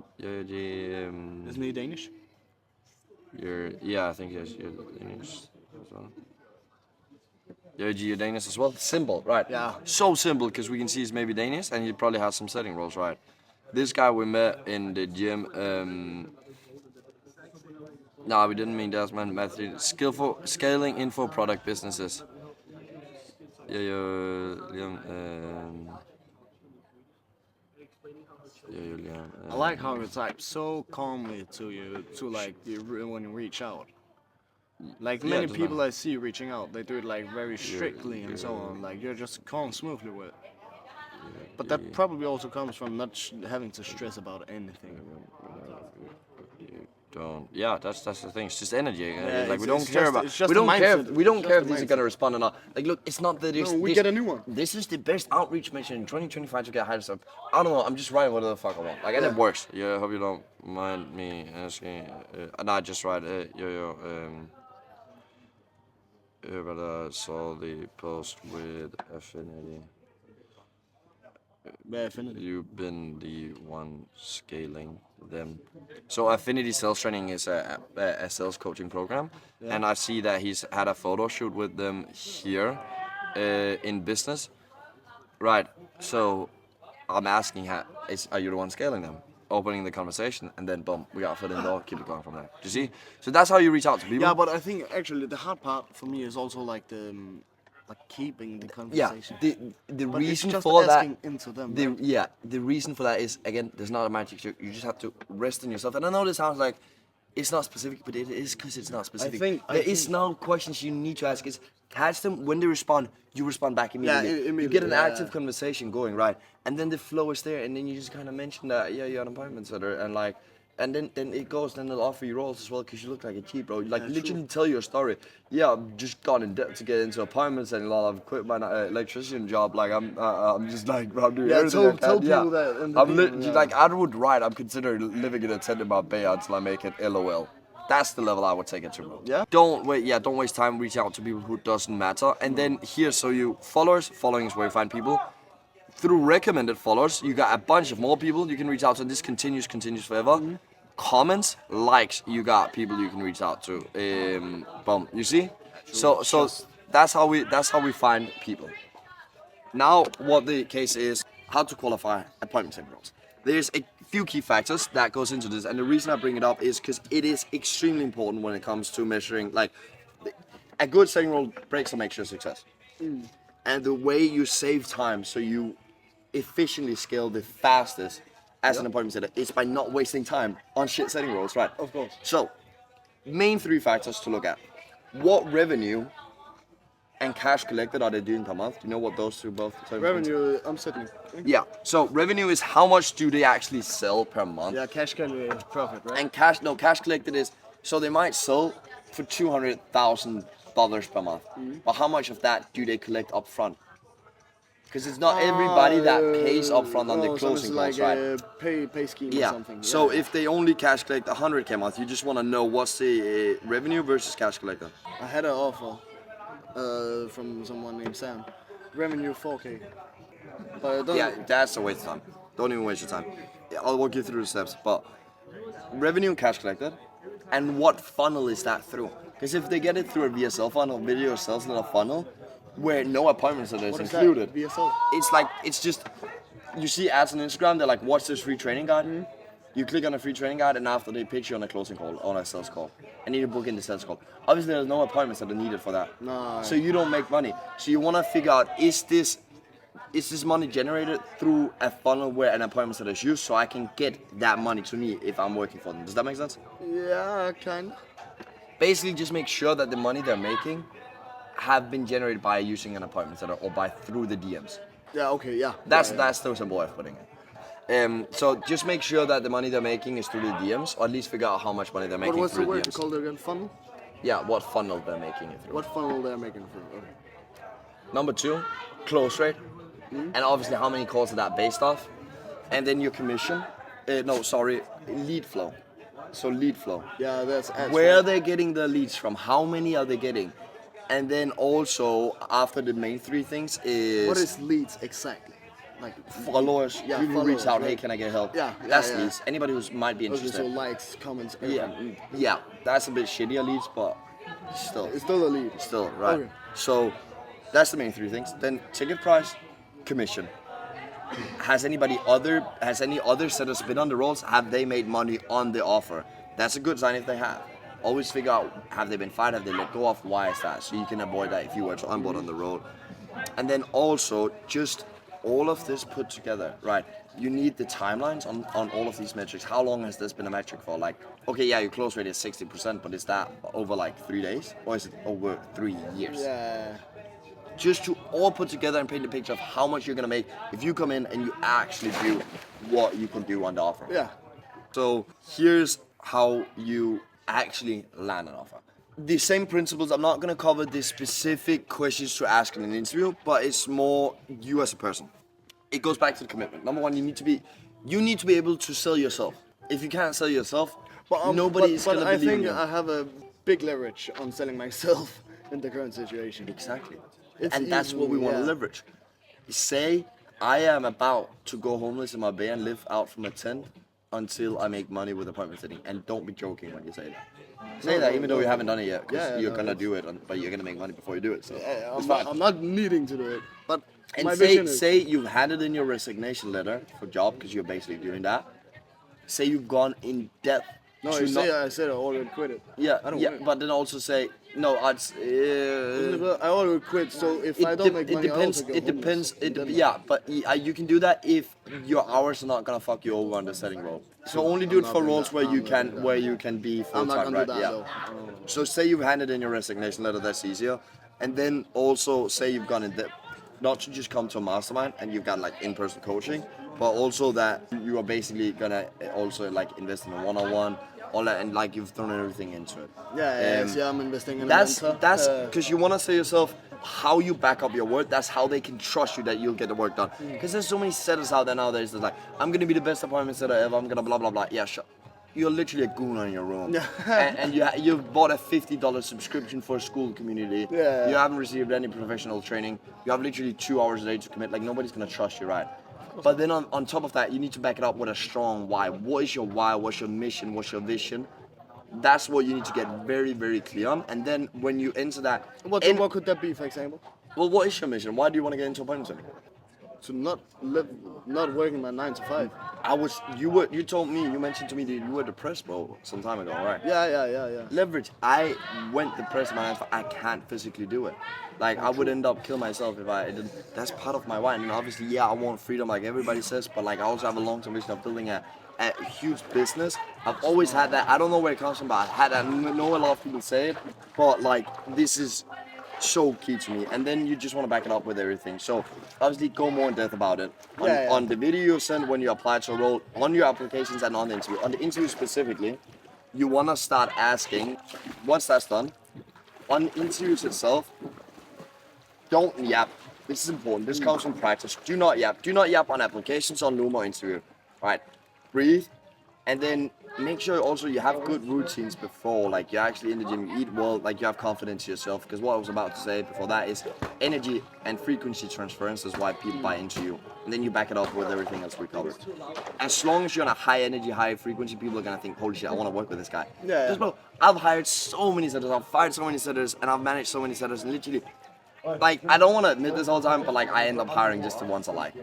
Isn't he Danish? I think yes, you're Danish as well. You're Danish as well. Simple, right? Yeah. So simple because we can see he's maybe Danish and he probably has some setting roles, right? This guy we met in the gym. No, we didn't mean that's my method. Skillful scaling info product businesses. Liam. I like how you type so calmly to you, when you reach out. Like Yeah, many just people like- I see reaching out, they do it like very strictly and so on. Like you're just calm smoothly with it. But that probably also comes from not having to stress about anything. Don't. Yeah, that's the thing. It's just energy. Yeah, like it's- we don't it's care just- about. it's just We the don't care. mindset. We don't It's care if just the these are mindset. gonna respond or not. Like, look, it's not that. No, we get a new one. This is the best outreach mission in 2025 to get higher stuff. I don't know. I'm just writing whatever the fuck I want. Like, and it works. Yeah. Hope you don't mind me asking. Nah, just write. But I saw the post with Affinity. Yeah, Affinity. You've been the one scaling them. So Affinity Sales Training is a sales coaching program, and I see that he's had a photo shoot with them here in business. Right. So I'm asking, are you the one scaling them? Opening the conversation, and then boom, we got a foot in the door. Keep it going from there. Do you see? So that's how you reach out to people. Yeah, but I think actually the hard part for me is also like the keeping the Yeah, conversation. the But it's reason just for that, asking into them, right? the reason for that is again, there's not a magic trick. You just have to rest in yourself. And I know this sounds like it's not specific, but it is because it's not specific. There is no questions you need to ask. It's catch them when they respond. You respond back immediately. You get immediately, an yeah, active yeah. conversation going, right? And then the flow is there, and then you just kind of mention that you're an appointment setter, and like. And then it goes, then they'll offer you roles as well because you look like a cheap, bro. Like, literally tell your story. Yeah, I've just gone in debt to get into apartments and I've quit my electrician job. Like, I'm just like, bro, I'm doing everything I can. Tell people that in the I'm beginning, like, I would write, I'm considering living in a tent in Marbella until I make it LOL. That's the level I would take it to, bro. Yeah? Don't waste time reaching out to people who doesn't matter. And then here, so you, following is where you find people. Through recommended followers, you got a bunch of more people you can reach out to, and this continues forever. Comments, likes, you got people you can reach out to. Boom, you see? So that's how we find people. Now, what the case is, how to qualify appointment setting roles. There's a few key factors that goes into this, and the reason I bring it up is because it is extremely important when it comes to measuring, like, a good setting role breaks or makes your success. And the way you save time so you efficiently scale the fastest as an appointment setter is by not wasting time on shit setting roles, right? Of course. So, main 3 factors to look at. What revenue and cash collected are they doing per month? Do you know what those two both determine? Revenue, I'm setting. Yeah. So revenue is how much do they actually sell per month? Yeah, cash can be profit, right? And cash collected is, so they might sell for $200,000 per month. But how much of that do they collect up front? Because it's not everybody that pays up front on the closing like calls, right? a pay scheme or Yeah. something. So if they only cash collect 100K a month, you just want to know what's the revenue versus cash collected. I had an offer from someone named Sam. Revenue 4K. But I don't. Yeah, that's a waste of time. Don't even waste your time. I'll walk you through the steps. But revenue and cash collected, and what funnel is that through? Because if they get it through a VSL funnel, video sales little funnel, where no appointments are What is included. that? VSL? It's just, you see ads on Instagram, they're like, watch this free training guide. You click on a free training guide, and after they pitch you on a closing call, on a sales call. I need to book in the sales call. Obviously, there's no appointments that are needed for that. No. So you don't make money. So you want to figure out, is this money generated through a funnel where an appointment set is used, so I can get that money to me if I'm working for them? Does that make sense? Yeah, kind of. Basically, just make sure that the money they're making have been generated by using an appointment setter or by through the DMs. Yeah, okay, yeah. That's yeah. the simple way of putting it. So just make sure that the money they're making is through the DMs, or at least figure out how much money they're making What was through the word DMs. called again? Funnel? Yeah, what funnel they're making it through. What funnel they're making for? Okay. Number 2, close rate, and obviously how many calls are that based off, and then your commission. Lead flow. So lead flow. Yeah, that's ads, Where are right? they getting the leads from? How many are they getting? And then also after the main 3 things is What is leads exactly? Like followers. Yeah, People reach followers, out, right. hey, can I get help? Yeah, That's yeah. leads. Anybody who might be okay, interested. so likes, comments, Yeah, everything. yeah, that's a bit shittier leads, but still, It's still a lead. still, right? Okay. So that's the main 3 things. Then ticket price, commission. Has any other setters been on the rolls? Have they made money on the offer? That's a good sign if they have. Always figure out, have they been fired? Have they let go of? Why is that? So you can avoid that if you were to onboard on the roll. And then also just all of this put together, right? You need the timelines on all of these metrics. How long has this been a metric for? Like, okay, yeah, your close rate is 60%, but is that over like 3 days? Or is it over 3 years? Yeah. Just to all put together and paint a picture of how much you're gonna make if you come in and you actually do what you can do on the offer. Yeah. So here's how you actually land an offer. The same principles, I'm not gonna cover the specific questions to ask in an interview, but it's more you as a person. It goes back to the commitment. Number 1, you need to be able to sell yourself. If you can't sell yourself, nobody is gonna I believe in think you. I have a big leverage on selling myself in the current situation. Exactly. It's And that's what we easy, want to yeah. leverage. Say, I am about to go homeless in my bay and live out from a tent until I make money with appointment setting. And don't be joking when you say that. Say that even though you haven't done it yet, because Yeah, you're no, gonna it's- do it, but you're gonna make money before you do it. So it's I'm fine. not needing to do it, but And my vision is say you've handed in your resignation letter for job because you're basically doing that. Say you've gone in depth. no. to I said I already quit it. yeah, I don't yeah, want it. but then also say no. I already quit, so if I don't make money, I also go It depends. homeless. Then- Yeah, but you can do that if your hours are not gonna fuck you over on the setting role. So only do I'm it not for doing roles that. where I'm you not can doing that. where you can be full I'm not time, gonna right? do that Yeah. though. So say you've handed in your resignation letter, that's easier. And then also say you've gone in depth. not to just come to a mastermind and you've got like in-person coaching, but also that you are basically gonna also like invest in a one-on-one, all that, and like you've thrown everything into it. Yeah, I'm investing in That's a mentor. because you want to say yourself how you back up your word. That's how they can trust you that you'll get the work done. Because there's so many setters out there nowadays that's like, I'm gonna be the best appointment setter ever. I'm gonna blah blah blah. Yeah, sure. You're literally a goon in your room, and you've bought a $50 subscription for a school community. Yeah. You haven't received any professional training. You have literally 2 hours a day to commit. Like nobody's gonna trust you, right? But then on top of that, you need to back it up with a strong why. What is your why? What's your mission? What's your vision? That's what you need to get very, very clear on. And then when you enter that, What could that be, for example? well, what is your mission? Why do you want to get into appointment setting? To not working my 9 to 5. You told me, you mentioned to me that you were depressed, bro, some time ago, right? Yeah. Leverage. I went depressed in my life. I can't physically do it. Like I would end up killing myself if I didn't. That's part of my why. And obviously, yeah, I want freedom, like everybody says, but like I also have a long-term vision of building a huge business. I've always had that. I don't know where it comes from, but I've had that. I know a lot of people say it, but like this is so key to me. And then you just want to back it up with everything. So obviously go more in depth about it. On the video you send when you apply to a role, on your applications and on the interview. On the interview specifically, you want to start asking, once that's done, on interviews itself, don't yap. This is important. This comes from practice. Do not yap. Do not yap on applications, on Loom or interview. Right? Breathe. And then make sure also you have good routines before, like you're actually in the gym, you eat well, like you have confidence in yourself. Because what I was about to say before that is energy and frequency transference is why people buy into you. And then you back it up with everything else we covered. As long as you're on a high energy, high frequency, people are gonna think, holy shit, I wanna work with this guy. Yeah. Because bro, I've hired so many setters, I've fired so many setters, and I've managed so many setters, and literally, like, I don't wanna admit this all the time, but like I end up hiring just the ones I like.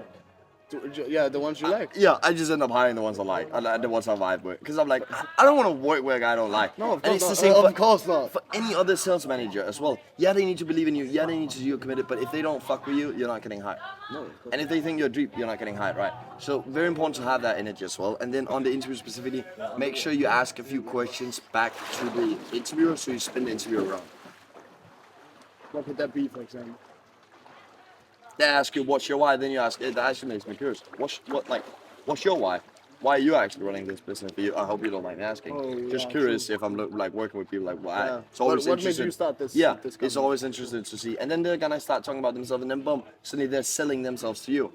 Yeah, the ones you like. Yeah, I just end up hiring the ones I like, and the ones I vibe with. Because I'm like, I don't want to work with a guy I don't like. No, of and course it's not. the same Of course not. for any other sales manager as well. Yeah, they need to believe in you. Yeah, they need to see you're committed. But if they don't fuck with you, you're not getting hired. No. And if they think you're a dreep, you're not getting hired, right? So very important to have that energy as well. And then on the interview specifically, make sure you ask a few questions back to the interviewer, so you spin the interview around. What could that be, for example? They ask you what's your why, then you ask, that actually makes me curious. What's your why? Why are you actually running this business? For you? I hope you don't mind asking. Oh, Just yeah, curious if I'm like working with people like why. Yeah. It's always What made interesting. you start this? Yeah, this it's company? always interesting to see. And then they're gonna start talking about themselves, and then boom, suddenly they're selling themselves to you.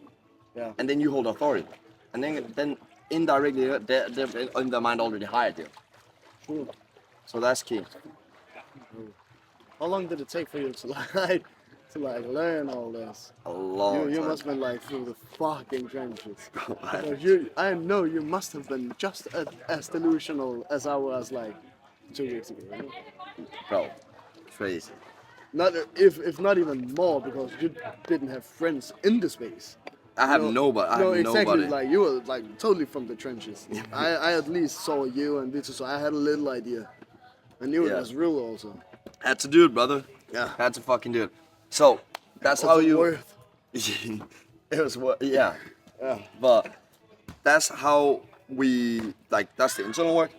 Yeah. And then you hold authority. And then indirectly, they're in their mind already hired you. True. So that's key. How long did it take for you to like learn all this? A long You time. must have been like through the fucking trenches. Man. Because I know you must have been just as delusional as I was like 2 weeks ago. You know? Bro, crazy. Not if not even more, because you didn't have friends in the space. I have nobody. I have No, exactly. nobody. Like you were like totally from the trenches. I at least saw you and Vito, so I had a little idea. I knew it Yeah. was real also. Had to do it, brother. Yeah. Had to fucking do it. So that's Was how it you. worth? It was what? Yeah. Yeah. But that's how we like. That's the internal work.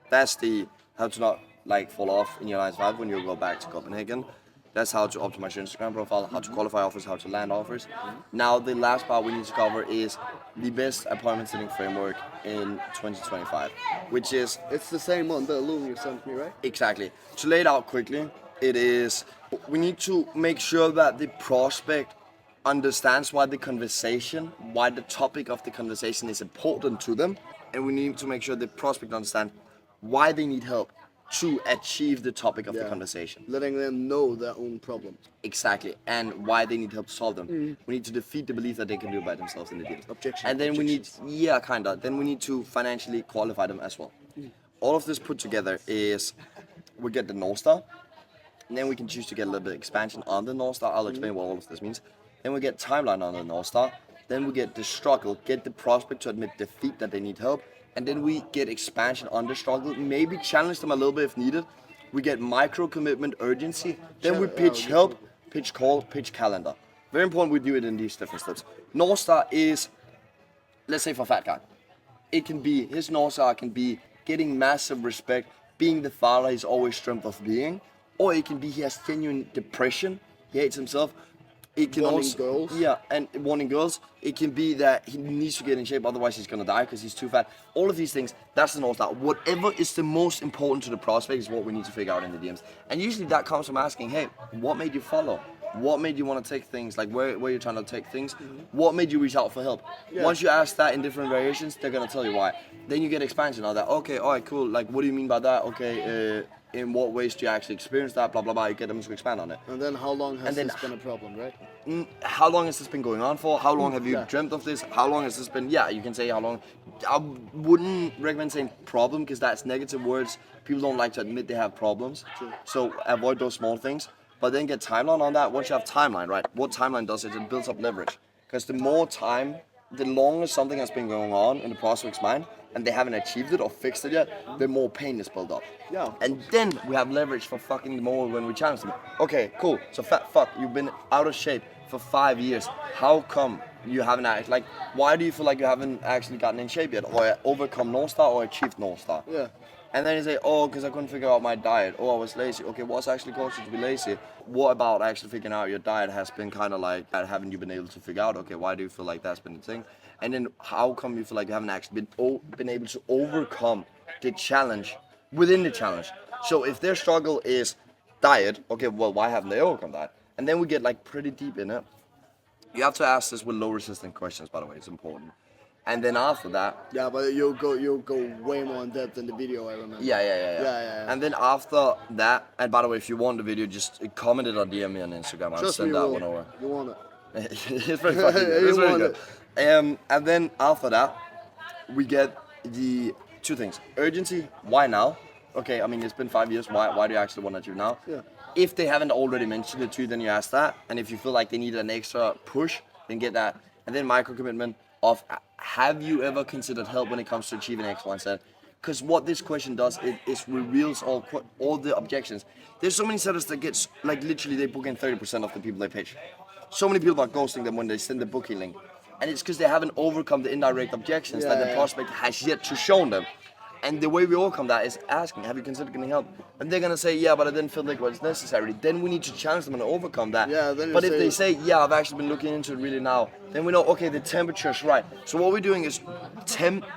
That's the how to not like fall off in your 9 to 5 when you go back to Copenhagen. That's how to optimize your Instagram profile, how to qualify offers, how to land offers. Now the last part we need to cover is the best appointment setting framework in 2025, which is It's the same on the Loom you sent me, right? exactly. To lay it out quickly, it is we need to make sure that the prospect understands why the topic of the conversation is important to them, and we need to make sure the prospect understands why they need help to achieve the topic of the conversation. Letting them know their own problems. Exactly, and why they need help to solve them. We need to defeat the belief that they can do it by themselves in the deal. Objection, And then objections. Then we need to financially qualify them as well. All of this put together is we get the North Star, and then we can choose to get a little bit of expansion on the North Star. I'll explain what all of this means. Then we get timeline on the North Star. Then we get the struggle, get the prospect to admit defeat that they need help. And then we get expansion on the struggle, maybe challenge them a little bit if needed. We get micro commitment urgency. Then we pitch help, pitch call, pitch calendar. Very important we do it in these different steps. North Star is, let's say for Fat Guy, it can be, his North Star can be getting massive respect, being the father he's always dreamt of being. Or it can be he has genuine depression, he hates himself, It can Wanting also, girls? yeah, and wanting girls. It can be that he needs to get in shape, otherwise he's gonna die because he's too fat. All of these things, that's the North Star. Whatever is the most important to the prospect is what we need to figure out in the DMs. And usually that comes from asking, hey, what made you follow? What made you want to take things? Like where you're trying to take things? What made you reach out for help? Yeah. Once you ask that in different variations, they're gonna tell you why. Then you get expansion on that. Okay, all right, cool. Like, what do you mean by that? Okay, in what ways do you actually experience that? Blah blah blah. You get them to expand on it. And then how long has And then this been a problem, right? How long has this been going on for? How long have you Yeah. dreamt of this? How long has this been? Yeah, you can say how long. I wouldn't recommend saying problem because that's negative words. People don't like to admit they have problems. So avoid those small things. But then get timeline on that. Once you have timeline, right? What timeline does is it builds up leverage. Because the more time, the longer something has been going on in the prospect's mind and they haven't achieved it or fixed it yet, the more pain is built up. Yeah. And then we have leverage for fucking the more when we challenge them. Okay, cool. So fat fuck, you've been out of shape for 5 years. How come you haven't like? Why do you feel like you haven't actually gotten in shape yet, or overcome North Star, or achieved North Star? Yeah. And then you say, oh, because I couldn't figure out my diet. Oh, I was lazy. Okay, what's actually caused you to be lazy? What about actually figuring out your diet has been kind of like, haven't you been able to figure out? Okay, why do you feel like that's been the thing? And then how come you feel like you haven't actually been able to overcome the challenge within the challenge? So if their struggle is diet, okay, well, why haven't they overcome that? And then we get like pretty deep in it. You have to ask this with low resistant questions, by the way, it's important. And then after that, Yeah, but you'll go way more in depth in the video, I remember. yeah. And then after that, and by the way, if you want the video, just comment it or DM me on Instagram. I'll Trust send me, that Will. one over. You want it. It's very fucking good. You It's very want good. And then after that, we get the two things. Urgency, why now? Okay, I mean, it's been 5 years. Why do you actually want to achieve now? Yeah. If they haven't already mentioned it to you, then you ask that. And if you feel like they need an extra push, then get that. And then micro commitment of, have you ever considered help when it comes to achieving X, Y, and Z? Because what this question does, it reveals all the objections. There's so many setters that get, like literally they book in 30% of the people they pitch. So many people are ghosting them when they send the booking link. And it's because they haven't overcome the indirect objections that the Yeah. prospect has yet to show them. And the way we overcome that is asking, have you considered getting help? And they're gonna say, yeah, but I didn't feel like it was necessary. Then we need to challenge them and overcome that. Yeah, then you but if say- they say, yeah, I've actually been looking into it really now, then we know, okay, the temperature's right. So what we're doing is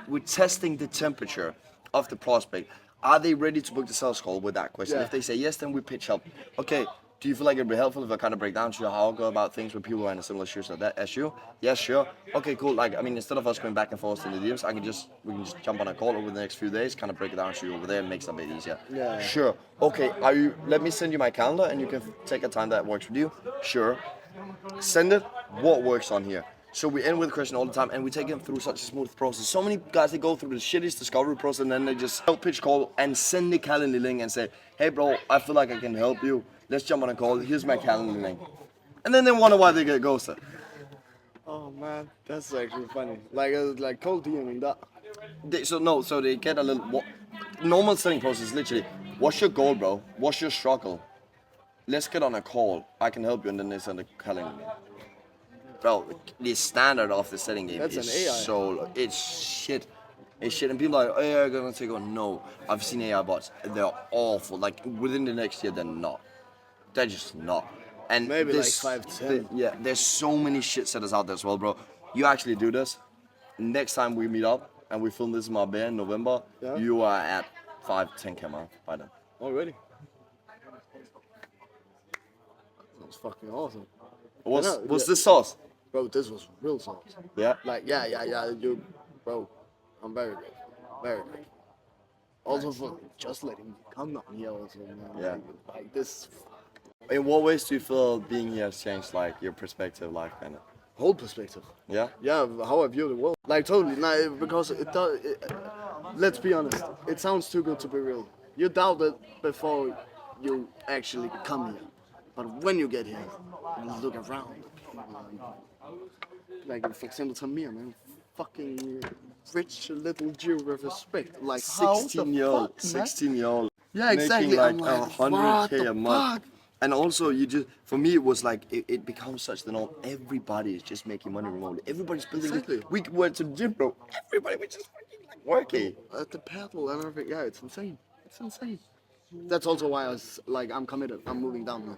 we're testing the temperature of the prospect. Are they ready to book the sales call with that question? Yeah. If they say yes, then we pitch help. Okay, do you feel like it'd be helpful if I kind of break down to you how I go about things with people who are in a similar shoes as you? Yes, sure. Okay, cool. Like, I mean, instead of us going back and forth in the DMs, we can just jump on a call over the next few days, kind of break it down to you over there and make it a bit easier. Yeah. Sure. Okay, let me send you my calendar and you can take a time that works with you. Sure. Send it. What works on here? So we end with a question all the time and we take them through such a smooth process. So many guys, they go through the shittiest discovery process and then they just help pitch call and send the calendar link and say, hey bro, I feel like I can help you. Let's jump on a call. Here's my calendar link. And then they wonder why they get ghosted. Oh man, that's actually funny. Like cold DMing that. So they get a little, normal selling process is literally, what's your goal, bro? What's your struggle? Let's get on a call. I can help you. And then they send a calendar link. Bro, the standard of the setting game That's is an AI. it's shit. It's shit. And people are like, oh, AI gonna take on. No, I've seen AI bots. They're awful. Like within the next year, they're not. They're just not. And Maybe like this- 5 to 10. Yeah, there's so many shit setters out there as well, bro. You actually do this. Next time we meet up and we film this in Marbella in November, Yeah. you are at 5-10K by then. Already. That was fucking awesome. What's this sauce? Bro, this was real sauce. Yeah. Like, yeah, you, bro, I'm very grateful. Very grateful. Also for just letting me come down here also, man. Yeah. Like this In what ways do you feel being here has changed like your perspective, life kind of? whole perspective. Yeah. Yeah, how I view the world. Like totally, nah, because it does. Let's be honest. It sounds too good to be real. You doubt it before you actually come here, but when you get here, you look around. Like for example, Tamir, man, fucking rich little Jew with respect. Like how the 16-year-old, fuck, man? 16-year-old. Yeah, exactly. Making like I'm like, 100K what a the month. fuck? And also, for me, it was like, it becomes such the norm. Everybody is just making money remotely. Everybody's building. Exactly. We went to the gym, bro. Everybody was just fucking like working. At the pedal and everything. Yeah, it's insane. It's insane. That's also why I'm committed. I'm moving down now.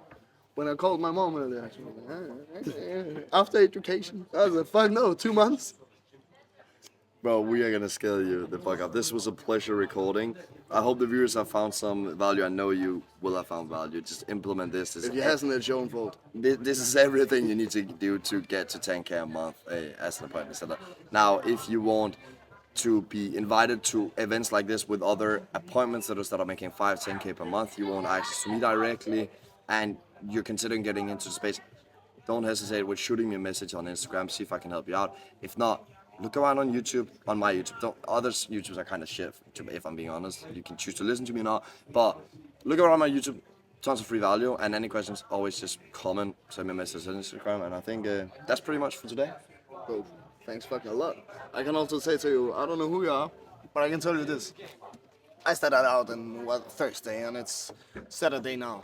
When I called my mom earlier, she was like, after education, I was like, fuck no, 2 months. Bro, we are gonna scale you the fuck up. This was a pleasure recording. I hope the viewers have found some value. I know you will have found value. Just implement this. If he hasn't, it's your own fault. This is everything you need to do to get to 10K a month as an appointment setter. Now, if you want to be invited to events like this with other appointment setters that are making 5-10K per month, you want access to me directly, and you're considering getting into the space, don't hesitate with shooting me a message on Instagram, see if I can help you out. If not, look around on YouTube, on my YouTube. Others' YouTubes are kind of shit, if I'm being honest. You can choose to listen to me or not, but look around my YouTube, tons of free value, and any questions, always just comment, send me a message on Instagram, and I think that's pretty much for today. Bro, thanks fucking a lot. I can also say to you, I don't know who you are, but I can tell you this. I started out on Thursday, and it's Saturday now.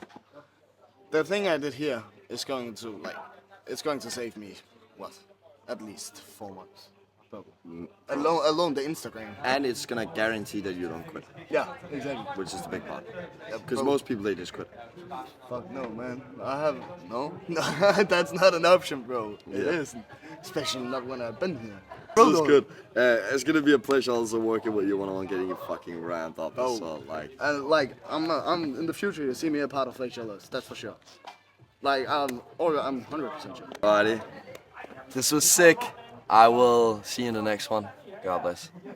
The thing I did here is going to save me, what, at least 4 months. Alone the Instagram. And it's gonna guarantee that you don't quit, Yeah, exactly. which is the big part. Yeah, Because bro. most people, they just quit. Fuck no, man. No, that's not an option, bro. It Yeah. isn't, especially not when I've been here. This is good. It's gonna be a pleasure also working with you one-on-one, getting you fucking ramped up Oh. as well. Like, And like, I'm in the future. You see me a part of HLS. That's for sure. Like, I'm 100% sure. Alrighty. This was sick. I will see you in the next one. God bless.